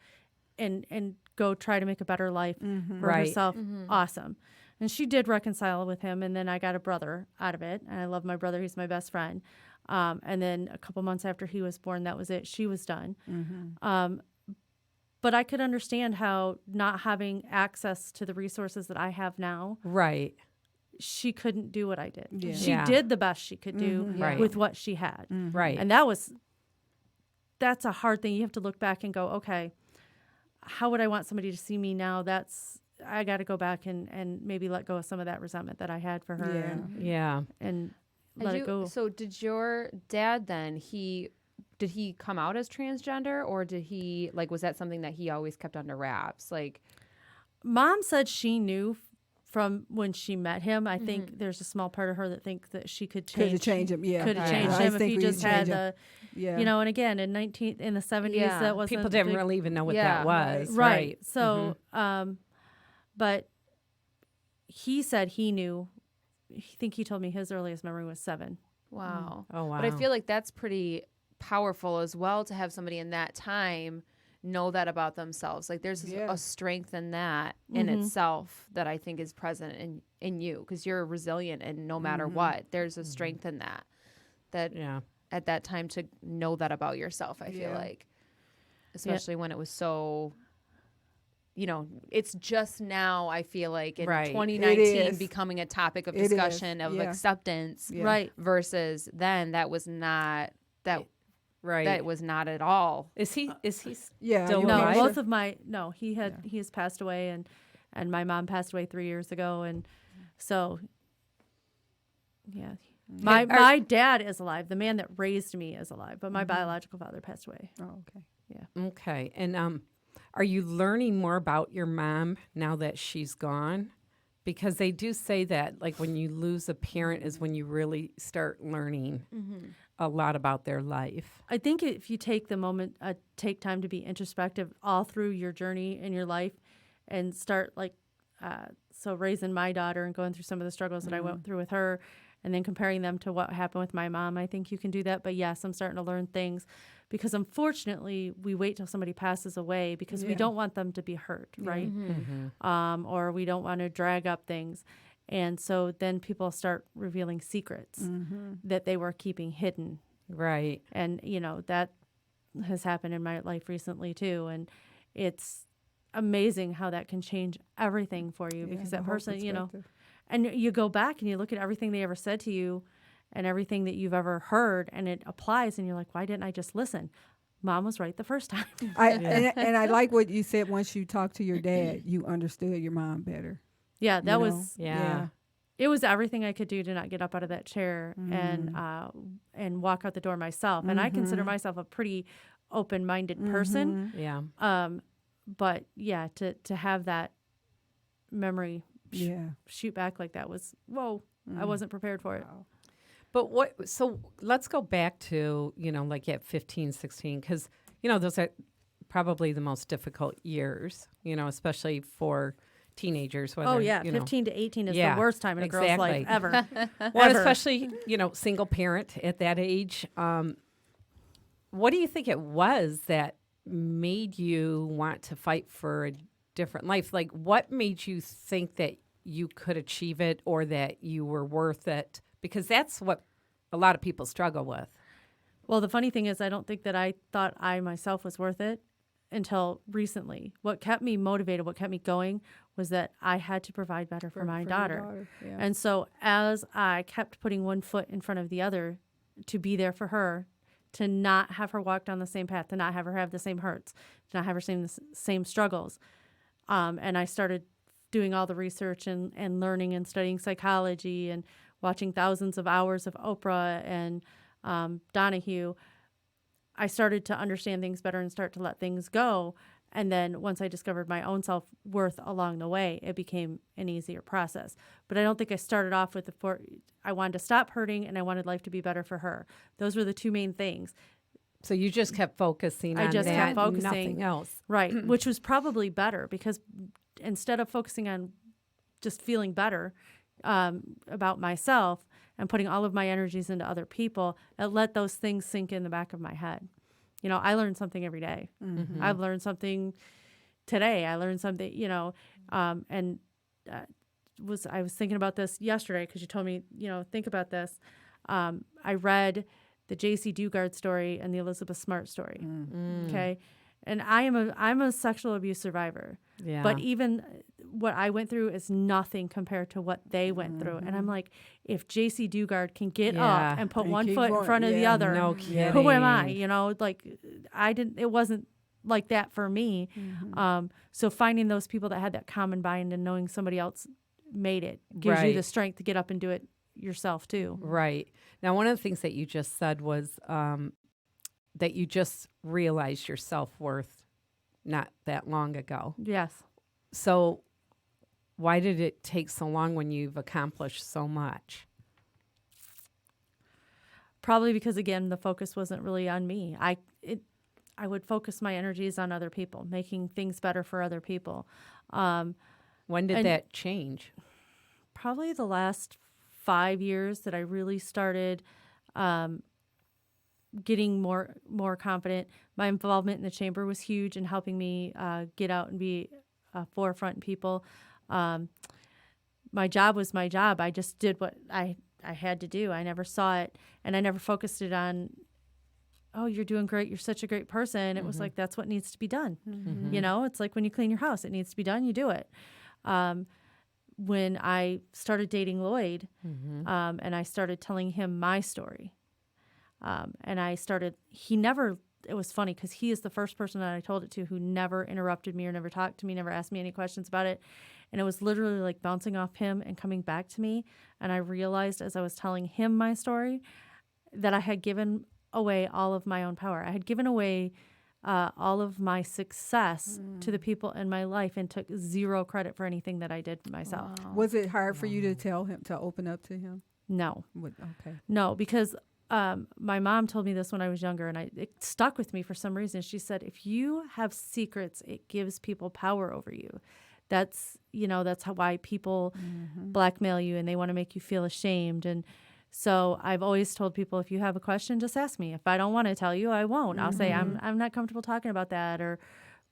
and go try to make a better life for Right. herself, awesome. And she did reconcile with him, and then I got a brother out of it, and I love my brother. He's my best friend. And then a couple months after he was born, that was it. She was done. But I could understand how not having access to the resources that I have now, Right. she couldn't do what I did. Yeah. She Yeah. did the best she could do Right. with what she had. Right. And that's a hard thing. You have to look back and go, okay, how would I want somebody to see me now? I got to go back and maybe let go of some of that resentment that I had for her Yeah. Yeah. and let it go. So did your dad then, did he come out as transgender, or did he, like, was that something that he always kept under wraps? Like, Mom said she knew from when she met him. I think there's a small part of her that thinks that she could change. Could have changed him, yeah. Could have Yeah. changed I him if think he we just could had change him. the, Yeah. you know. And again, in the 70s, Yeah. that wasn't People a didn't big- really even know what Yeah. that was. right. So, but he said he knew. I think he told me his earliest memory was 7. wow. Oh, wow. But I feel like that's pretty powerful as well, to have somebody in that time know that about themselves. Like, there's Yeah. a strength in that in itself that I think is present in you, because you're resilient, and no matter what, there's a strength in that Yeah. at that time, to know that about yourself. I feel Yeah. like, especially when it was so, it's just now, I feel like, in Right. 2019 It is. becoming a topic of It is, discussion of yeah. acceptance, Yeah. Right. versus then that was not Right. that was not at all. Is he Yeah. still you No, alive? both of he has passed away, and my mom passed away 3 years ago, and so yeah. My dad is alive. The man that raised me is alive, but my biological father passed away. Oh, okay. Okay. And are you learning more about your mom now that she's gone? Because they do say that, like, when you lose a parent is when you really start learning a lot about their life. I think if you take the moment, take time to be introspective all through your journey in your life, and start so raising my daughter and going through some of the struggles that I went through with her, and then comparing them to what happened with my mom, I think you can do that. But yes, I'm starting to learn things, because unfortunately we wait till somebody passes away because we don't want them to be hurt, right? Or we don't want to drag up things. And so then people start revealing secrets that they were keeping hidden. Right. And, that has happened in my life recently too. And it's amazing how that can change everything for you, because the that whole person, perspective. and you go back and you look at everything they ever said to you and everything that you've ever heard, and it applies, and you're like, why didn't I just listen? Mom was right the first time. And I like what you said. Once you talked to your dad, you understood your mom better. Yeah, that you know? was, Yeah. it was everything I could do to not get up out of that chair and walk out the door myself. And I consider myself a pretty open-minded person. Yeah. But yeah, to have that memory Yeah. shoot back like that was, whoa, I wasn't prepared for it. But so let's go back to, like at 15, 16, because, those are probably the most difficult years, especially for teenagers. Whether, Oh, yeah. 15 to 18 is Yeah, the worst time in a girl's life exactly. ever. Well, Ever. especially, single parent at that age. What do you think it was that made you want to fight for a different life? Like, what made you think that you could achieve it, or that you were worth it? Because that's what a lot of people struggle with. Well, the funny thing is, I don't think that I thought I myself was worth it until recently. What kept me motivated, what kept me going, was that I had to provide better for my your daughter. Yeah. And so as I kept putting one foot in front of the other to be there for her, to not have her walk down the same path, to not have her have the same hurts, to not have her same struggles. And I started doing all the research and learning and studying psychology and watching thousands of hours of Oprah and Donahue. I started to understand things better and start to let things go. And then once I discovered my own self-worth along the way, it became an easier process. But I don't think I started off with I wanted to stop hurting and I wanted life to be better for her. Those were the two main things. So you just kept focusing on just that, kept focusing. nothing else. Right, which was probably better because instead of focusing on just feeling better about myself and putting all of my energies into other people, it let those things sink in the back of my head. You know, I learn something every day. I've learned something today. I learned something, and I was thinking about this yesterday because you told me, think about this. I read the J.C. Dugard story and the Elizabeth Smart story. Okay. And I'm a sexual abuse survivor. Yeah. But even what I went through is nothing compared to what they went through. And I'm like, if J.C. Dugard can get Yeah. up and put And one keep foot in going. front of the Yeah. other, No who am I? kidding. It wasn't like that for me. So finding those people that had that common bind and knowing somebody else made it gives you the Right. strength to get up and do it yourself too. Right. Now, one of the things that you just said was that you just realized your self-worth not that long ago. Yes. So why did it take so long when you've accomplished so much? Probably because, again, the focus wasn't really on me. I would focus my energies on other people, making things better for other people. When did And- that change? Probably the last 5 years that I really started getting more confident. My involvement in the chamber was huge in helping me get out and be a forefront people. My job was my job. I just did what I had to do. I never saw it, and I never focused it on, oh, you're doing great. You're such a great person. It was like, that's what needs to be done. It's like when you clean your house, it needs to be done. You do it. When I started dating Lloyd, and I started telling him my story, it was funny because he is the first person that I told it to who never interrupted me or never talked to me, never asked me any questions about it. And it was literally like bouncing off him and coming back to me. And I realized as I was telling him my story that I had given away all of my own power. I had given away all of my success to the people in my life and took zero credit for anything that I did myself. Was it hard for you to tell him, to open up to him? No. Okay. No, because my mom told me this when I was younger, and it stuck with me for some reason. She said, if you have secrets, it gives people power over you. That's why people blackmail you and they want to make you feel ashamed. And so I've always told people, if you have a question, just ask me. If I don't want to tell you, I won't. I'll say, I'm not comfortable talking about that.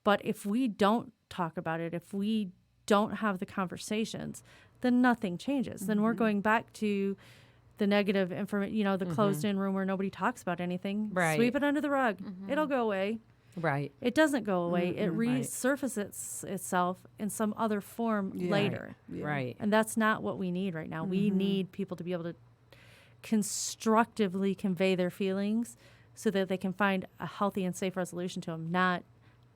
But if we don't talk about it, if we don't have the conversations, then nothing changes. Then we're going back to the negative information, the closed in room where nobody talks about anything. Right. Sweep it under the rug. It'll go away. Right. It doesn't go away. It resurfaces itself in some other form later. Right. And that's not what we need right now. We need people to be able to constructively convey their feelings so that they can find a healthy and safe resolution to them, not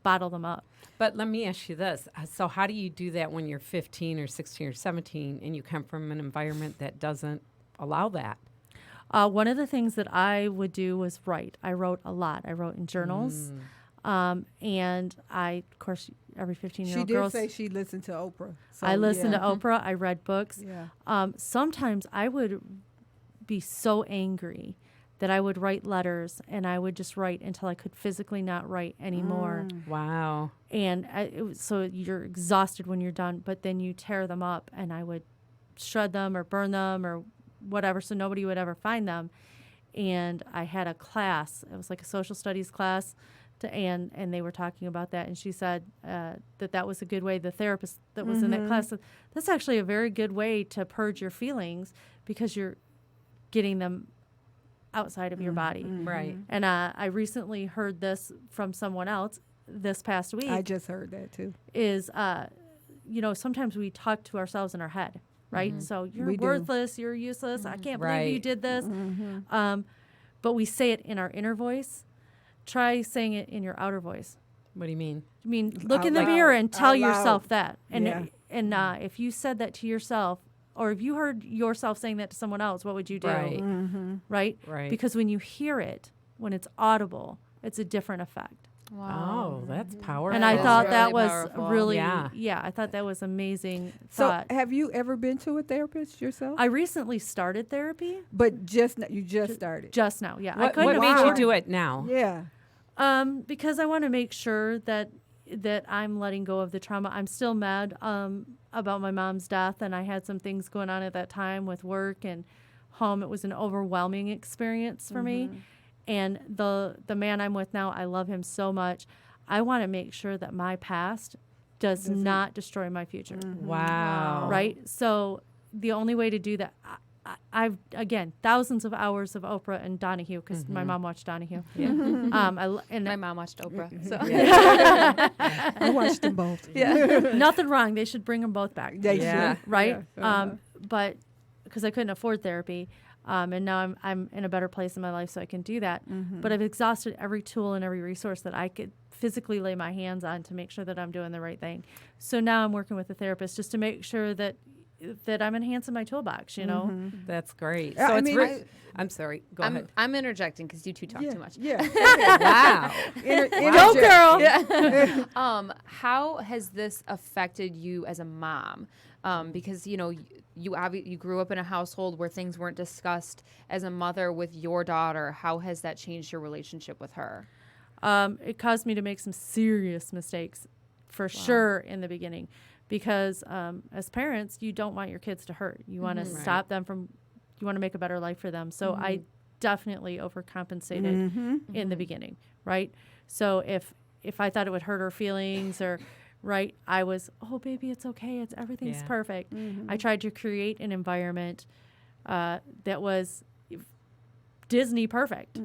bottle them up. But let me ask you this. So how do you do that when you're 15 or 16 or 17 and you come from an environment that doesn't allow that? One of the things that I would do was write. I wrote a lot. I wrote in journals. And I, of course, every 15-year-old She girl. did say she listened to Oprah. So, I listened to Oprah. I read books. Yeah. Sometimes I would be so angry that I would write letters, and I would just write until I could physically not write anymore. Wow. And so you're exhausted when you're done, but then you tear them up, and I would shred them or burn them or whatever, so nobody would ever find them. And I had a class. It was like a social studies class. And they were talking about that, and she said that was a good way. The therapist that was in that class said, that's actually a very good way to purge your feelings because you're getting them outside of your body. Right. And I recently heard this from someone else this past week I just heard that too. is, sometimes we talk to ourselves in our head, right? So you're We do. worthless, you're useless. I can't believe you Right. did this. But we say it in our inner voice. Try saying it in your outer voice. What do you mean? I mean, look Out in the loud. mirror and tell Out yourself loud. that. And Yeah. if you said that to yourself, or if you heard yourself saying that to someone else, what would you do? Right. Right? Right. Because when you hear it, when it's audible, it's a different effect. Oh, that's powerful. And I That is thought really that was powerful. really, Yeah. I thought that was amazing So, thought. have you ever been to a therapist yourself? I recently started therapy But you just started. just now. Yeah, I What, couldn't what made you afford- do it now? Yeah. Because I want to make sure that I'm letting go of the trauma. I'm still mad about my mom's death, and I had some things going on at that time with work and home. It was an overwhelming experience for me. And the man I'm with now, I love him so much. I want to make sure that my past does not destroy my future. Wow. Right? So the only way to do that, I've, again, thousands of hours of Oprah and Donahue, because my mom watched Donahue. And My mom watched Oprah. So I watched them both. nothing wrong. They should bring them both back. They Yeah. should. Right? Yeah. But because I couldn't afford therapy, and now I'm in a better place in my life, so I can do that. But I've exhausted every tool and every resource that I could physically lay my hands on to make sure that I'm doing the right thing. So now I'm working with a therapist just to make sure that I'm enhancing my toolbox. That's great. Yeah, So I it's mean, I'm sorry. Go I'm, ahead. I'm interjecting because you two talk too much. Yeah. Wow. Go girl. How has this affected you as a mom? Because you grew up in a household where things weren't discussed. As a mother with your daughter, how has that changed your relationship with her? It caused me to make some serious mistakes, for sure, in the beginning, because as parents, you don't want your kids to hurt. You want to stop them from. You want to make a better life for them. So I definitely overcompensated in the beginning, right? So if I thought it would hurt her feelings or. Right, I was, oh baby, it's okay, everything's Yeah. perfect. I tried to create an environment that was Disney perfect.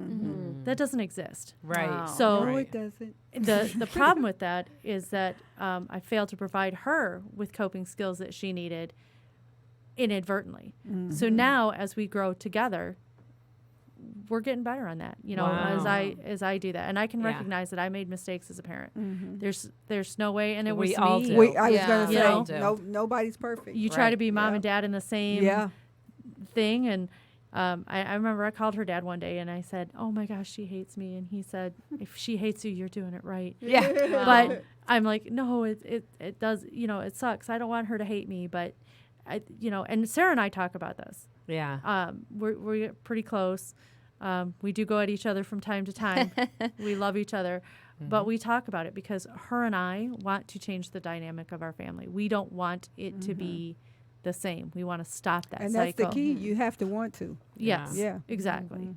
That doesn't exist. Right. Wow. So No, it doesn't. the problem with that is that I failed to provide her with coping skills that she needed inadvertently. So now, as we grow together, we're getting better on that. Wow. As I do that, and I can Yeah. recognize that I made mistakes as a parent. There's no way, and it We was all me. do. I was Yeah. gonna You know? say nobody's perfect. You try Right. to be mom Yeah. and dad in the same Yeah. thing, and I remember I called her dad one day and I said, "Oh my gosh, she hates me," and he said, "If she hates you, you're doing it right." Yeah. But I'm like, no, it does, it sucks. I don't want her to hate me, but and Sarah and I talk about this. Yeah. We're pretty close. We do go at each other from time to time. We love each other, but we talk about it because her and I want to change the dynamic of our family. We don't want it to be the same. We want to stop that And cycle. that's the key. You have to want to. Yes. Yeah. Exactly.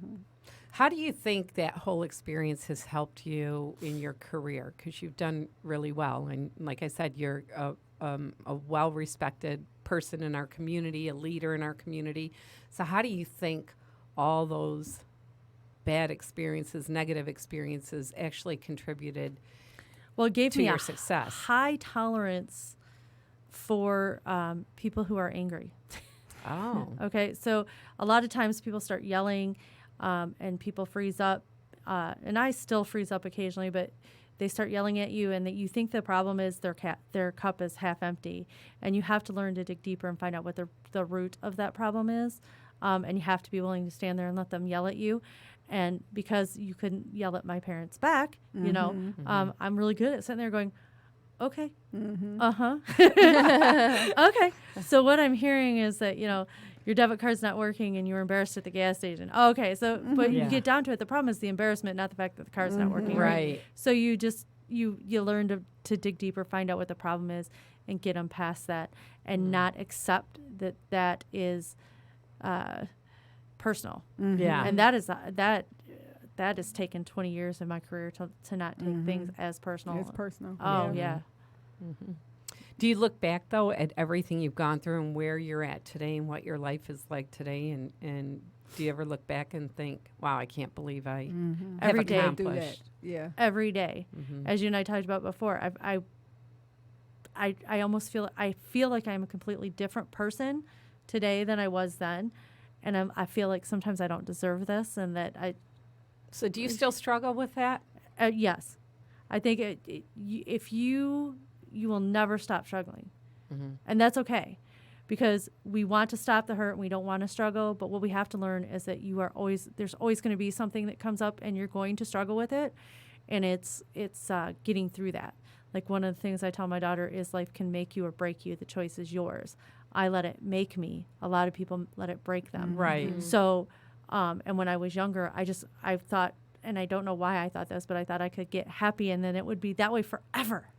How do you think that whole experience has helped you in your career? Because you've done really well. And like I said, you're a well-respected person in our community, a leader in our community. So how do you think all those bad experiences, negative experiences actually contributed Well, it gave to me your a success? high tolerance for people who are angry. Oh. Okay, so a lot of times people start yelling and people freeze up. And I still freeze up occasionally, but they start yelling at you and that you think the problem is their cup is half empty. And you have to learn to dig deeper and find out what the root of that problem is. And you have to be willing to stand there and let them yell at you. And because you couldn't yell at my parents back, I'm really good at sitting there going, okay, okay. So what I'm hearing is that, your debit card's not working and you were embarrassed at the gas station. Okay, so, but Yeah. you get down to it. The problem is the embarrassment, not the fact that the card's not working. Right. So you just, you learn to dig deeper, find out what the problem is and get them past that and not accept that is personal. Yeah. And that is, that has taken 20 years of my career to not take things as personal. It's personal. Oh, yeah. Do you look back, though, at everything you've gone through and where you're at today and what your life is like today? And do you ever look back and think, wow, I can't believe I have Every day. Do that. accomplished? Yeah. Every day. As you and I talked about before, I almost feel like I'm a completely different person today than I was then, and I feel like sometimes I don't deserve this, and that So do you still struggle with that? yes, I think if you will never stop struggling, and that's okay, because we want to stop the hurt and we don't want to struggle. But what we have to learn is that there's always going to be something that comes up, and you're going to struggle with it, and it's getting through that. Like one of the things I tell my daughter is life can make you or break you. The choice is yours. I let it make me. A lot of people let it break them. Right. So, and when I was younger, I thought, and I don't know why I thought this, but I thought I could get happy and then it would be that way forever.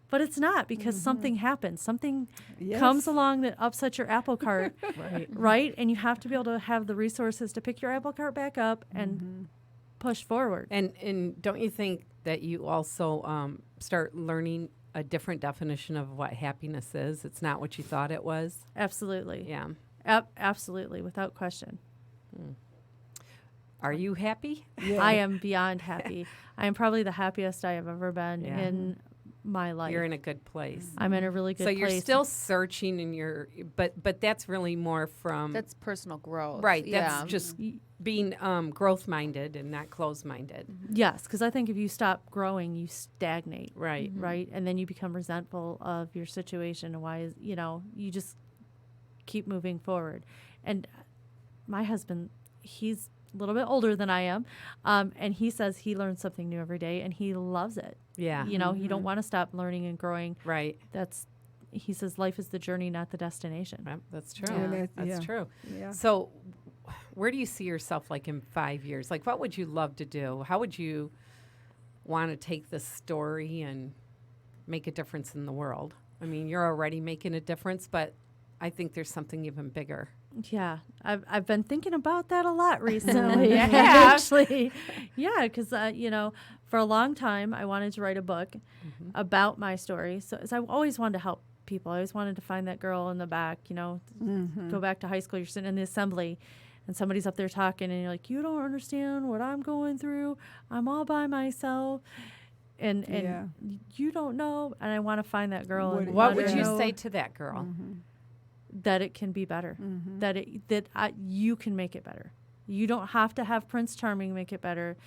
But it's not, because something happens. Something comes along that upsets your apple cart, right? And you have to be able to have the resources to pick your apple cart back up and push forward. And don't you think that you also start learning a different definition of what happiness is? It's not what you thought it was. Absolutely. Yeah. Absolutely, without question. Are you happy? I am beyond happy. I am probably the happiest I have ever been Yeah. in my life. You're in a good place. I'm in a really good So place. you're still searching, and but that's really more from That's personal growth. right. Yeah. That's just being growth minded and not closed minded. Yes, because I think if you stop growing, you stagnate. Right. Right, and then you become resentful of your situation, and why you just keep moving forward. And my husband, he's a little bit older than I am, and he says he learns something new every day, and he loves it. Yeah. He don't want to stop learning and growing. Right. He says life is the journey, not the destination. Yep, that's true. Yeah. That's true. Yeah. So where do you see yourself like in 5 years? Like, what would you love to do? How would you want to take this story and make a difference in the world? I mean, you're already making a difference, but I think there's something even bigger. Yeah, I've been thinking about that a lot recently. Actually, yeah, because for a long time I wanted to write a book about my story. So I always wanted to help people. I always wanted to find that girl in the back. Go back to high school. You're sitting in the assembly, and somebody's up there talking, and you're like, you don't understand what I'm going through. I'm all by myself. And you don't know. And I want to find that girl. And What let would her you know say to that girl? that it can be better, that you can make it better. You don't have to have Prince Charming make it better.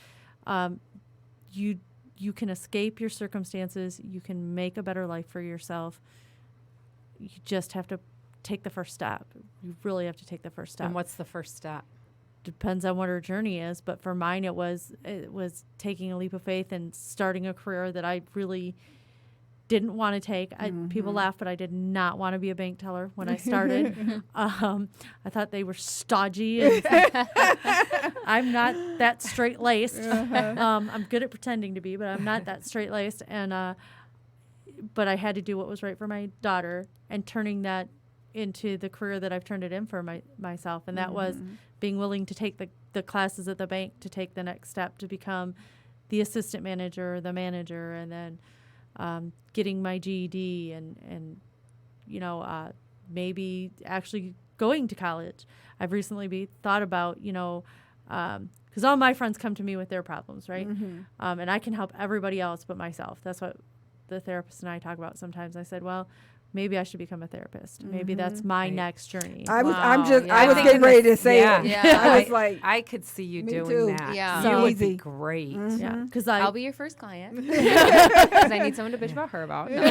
You can escape your circumstances. You can make a better life for yourself. You just have to take the first step. You really have to take the first step. And what's the first step? Depends on what her journey is, but for mine it was taking a leap of faith and starting a career that I really didn't want to take. People laugh, but I did not want to be a bank teller when I started. I thought they were stodgy. And I'm not that straight-laced. I'm good at pretending to be, but I'm not that straight-laced. And but I had to do what was right for my daughter, and turning that into the career that I've turned it in for myself. And that was being willing to take the classes at the bank, to take the next step to become the assistant manager, the manager, and then getting my GED and maybe actually going to college. I've recently thought about, because all my friends come to me with their problems, right? And I can help everybody else but myself. That's what the therapist and I talk about sometimes. I said, well, maybe I should become a therapist. Maybe that's my next journey. I was Yeah. getting ready to say Yeah. it. Yeah. I was like, I could see you Me doing too. that. Yeah. You So would be easy. great. Yeah, because I'll be your first client because I need someone to bitch about her about. No.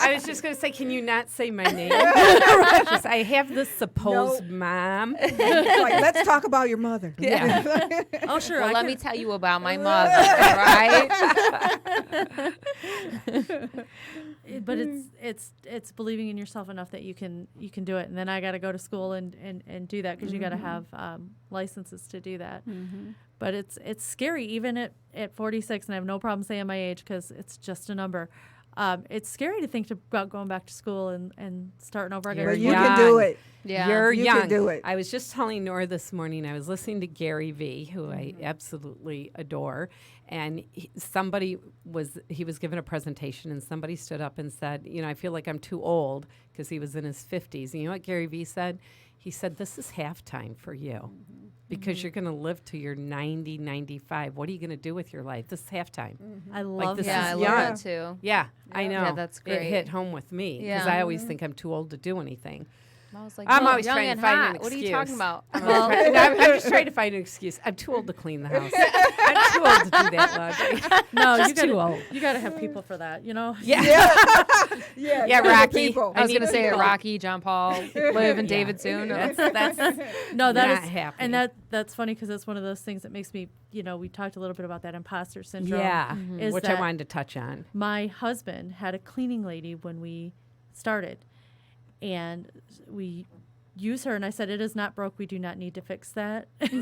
I was just going to say, can you not say my name? Just, I have this supposed mom. like, let's talk about your mother. Yeah. oh sure. Well, I let could- me tell you about my mother, right? but it's believing in yourself enough that you can do it. And then I got to go to school and do that, because you got to have licenses to do that. But it's scary even at 46, and I have no problem saying my age because it's just a number. it's scary to think about going back to school and starting over again. But You're you can do young. it. Yeah. You're You young. can do it. I was just telling Nora this morning, I was listening to Gary Vee, who I absolutely adore, and he was given a presentation, and somebody stood up and said, I feel like I'm too old, because he was in his 50s. And you know what Gary Vee said? He said, this is halftime for you, because you're going to live to your 90, 95. What are you going to do with your life? This is halftime. I love this that. Yeah, I is love young. that too. Yeah, I know. Yeah, that's It great. hit home with me, because Yeah. I always think I'm too old to do anything. I was like, I'm "Well, always young trying to and find an hot. What are you talking excuse. about? I'm just trying to find an excuse. I'm too old to clean the house. I'm too old to do that laundry. No, Just you gotta, too old. you got to have people for that, Yeah. Yeah, Yeah, other Rocky. people. I was need going to say people. Rocky, John Paul, Liv, and David soon. That's No, that not is, happening. and that's funny because that's one of those things that makes me, we talked a little bit about that imposter syndrome. yeah, is which I that wanted to touch on. my husband had a cleaning lady when we started, and we use her, and I said, it is not broke. We do not need to fix that. He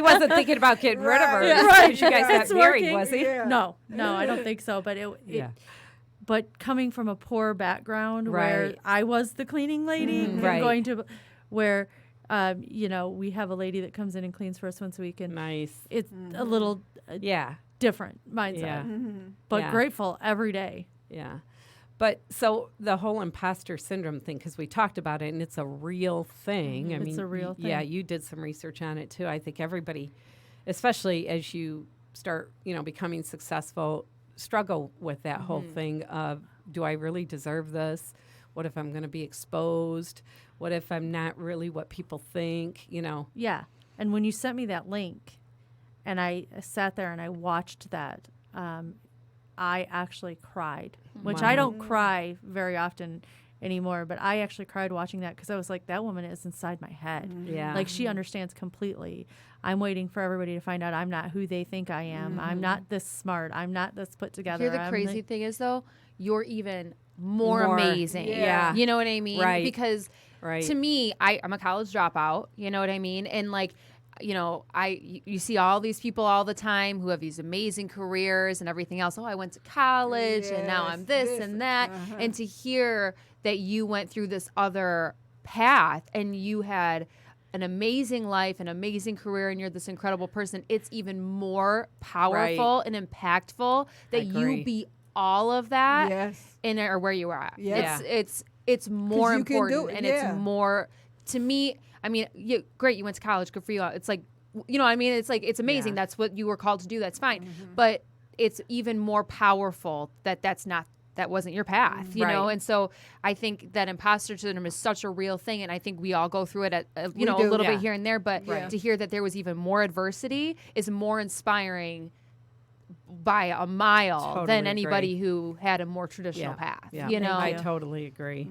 wasn't thinking about getting rid of her. Right. As soon as you guys It's got married, working. was he? Yeah. No, I don't think so. But Yeah. but coming from a poor background where Right. I was the cleaning lady, and Right. going to where, we have a lady that comes in and cleans for us once a week, and Nice. it's a little Yeah. different mindset. Yeah. But Yeah. grateful every day. Yeah. But so the whole imposter syndrome thing, because we talked about it, and it's a real thing. I It's mean, a real Yeah, thing. you did some research on it too. I think everybody, especially as you start, becoming successful, struggle with that whole thing of, do I really deserve this? What if I'm going to be exposed? What if I'm not really what people think? Yeah. And when you sent me that link, and I sat there and I watched that, I actually cried, which I don't cry very often anymore, but I actually cried watching that because I was like, that woman is inside my head. Yeah. Like, she understands completely. I'm waiting for everybody to find out I'm not who they think I am. I'm not this smart. I'm not this put together. Here, the I'm crazy thing is, though, you're even more amazing. Yeah. You know what I mean? Right. Because Right. to me, I'm a college dropout. You know what I mean? And you see all these people all the time who have these amazing careers and everything else. Oh, I went to college and now I'm this and that. And to hear that you went through this other path and you had an amazing life, an amazing career, and you're this incredible person, it's even more powerful and impactful that agree. you be all of that Yes. or where you are at. Yeah. It's more you can do important it, and yeah. it's more to me. I mean, great, you went to college, good for you. It's like, what I mean? It's like, it's amazing. Yeah. That's what you were called to do. That's fine. But it's even more powerful that wasn't your path, you know? Right. And so I think that imposter syndrome is such a real thing. And I think we all go through it at, a We do. little Yeah. bit here and there, but Right. to hear that there was even more adversity is more inspiring by a mile Totally than agree. anybody who had a more traditional path, Yeah. you know? I totally agree.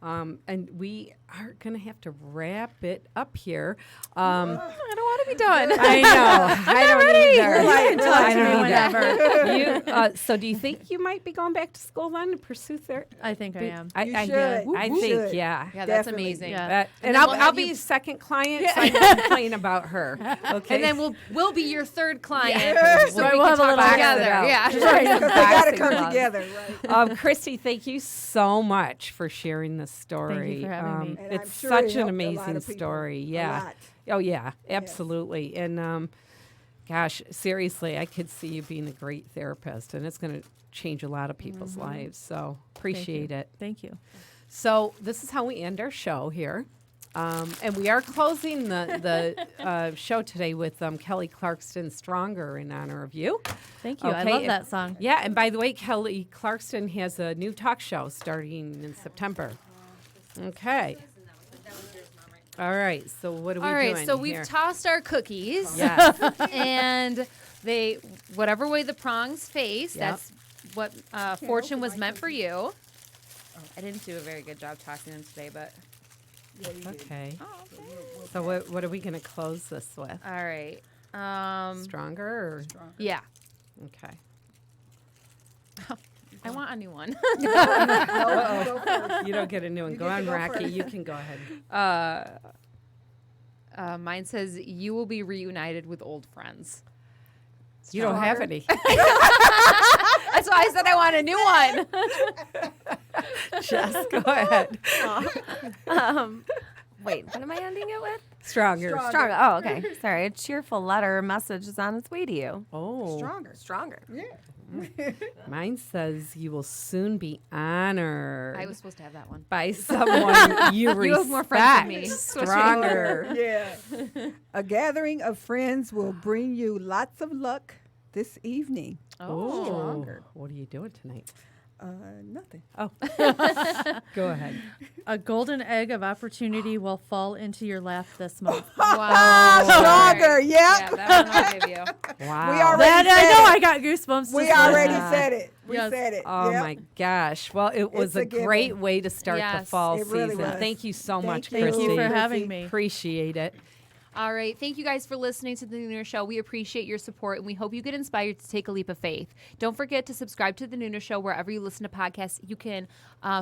And we are going to have to wrap it up here. I don't want to be done. I know. I don't either. You can talk I to me don't either. whenever. So do you think you might be going back to school then to pursue therapy? I think I am. You should. I You think, should. yeah. Yeah, that's Definitely. amazing. Yeah. And then I'll, we'll I'll have be you- his second client, so I can complain about her. Okay. And then we'll be your third client, so Right, we we'll can have a talk little box together. it out. Yeah. They got to Boxing come gloves. together, right? Christy, thank you so much for sharing this story. Thank you for having me. And I'm It's sure such it an helped a lot amazing of people. story. A Yeah. lot. Oh yeah, absolutely. And gosh, seriously, I could see you being a great therapist, and it's going to change a lot of people's lives. So appreciate it. Thank you. So this is how we end our show here. And we are closing the show today with Kelly Clarkston Stronger in honor of you. Thank you. I Okay, love and- that song. Yeah, and by the way, Kelly Clarkston has a new talk show starting in September. Okay. All right, so what are we All doing right, so we've here? tossed our cookies, Yes. and they whatever way the prongs face, Yep. that's what fortune was meant for you. I didn't do a very good job tossing them today, but Okay. So what are we going to close this with? all right. Stronger or? Yeah, Okay. I want a new one. You don't get a new one. Go get to on, go Rocky. first. You can go ahead. Mine says you will be reunited with old friends. You don't have any. I That's why I said I want a new one. Jess, go ahead. Wait, what am I ending it with? Stronger. Stronger. Oh, okay. Sorry. A cheerful letter or message is on its way to you. Oh. Stronger. Yeah. Mine says you will soon be honored I was supposed to have that one. by someone you respect. You have more friends than me. Stronger. Yeah. A gathering of friends will bring you lots of luck this evening. Oh. Stronger. What are you doing tonight? Nothing. Oh. Go ahead. A golden egg of opportunity will fall into your lap this month. Wow. Stronger. Yep. Yeah, that one I'll give you. Wow. We already That, I said know it. I got goosebumps. We just already listening. said it. We Yes. said it. Oh Yep. my gosh. Well, it was It's a a given. great way to start the Yes, fall it really season. was. Thank you so much, you. Thank you Chrissy. for Chrissy. having me. Appreciate it. All right. Thank you guys for listening to the Nooner Show. We appreciate your support, and we hope you get inspired to take a leap of faith. Don't forget to subscribe to the Nooner Show wherever you listen to podcasts. You can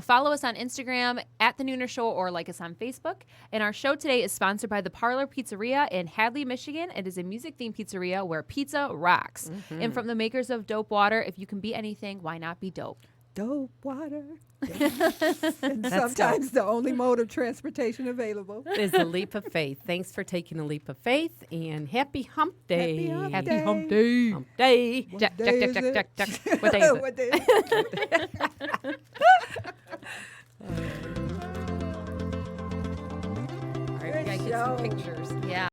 follow us on Instagram at the Nooner Show or like us on Facebook. And our show today is sponsored by the Parlor Pizzeria in Hadley, Michigan. It is a music-themed pizzeria where pizza rocks. And from the makers of Dope Water, if you can be anything, why not be dope? Dope water. And sometimes the only mode of transportation available. Is a leap of faith. Thanks for taking a leap of faith, and happy hump day. Happy hump day. Hump day. Jack, What Jack, day Jack, is Jack, it? Jack, Jack. What day is it? What day is it? All right, we gotta get some pictures. Yeah.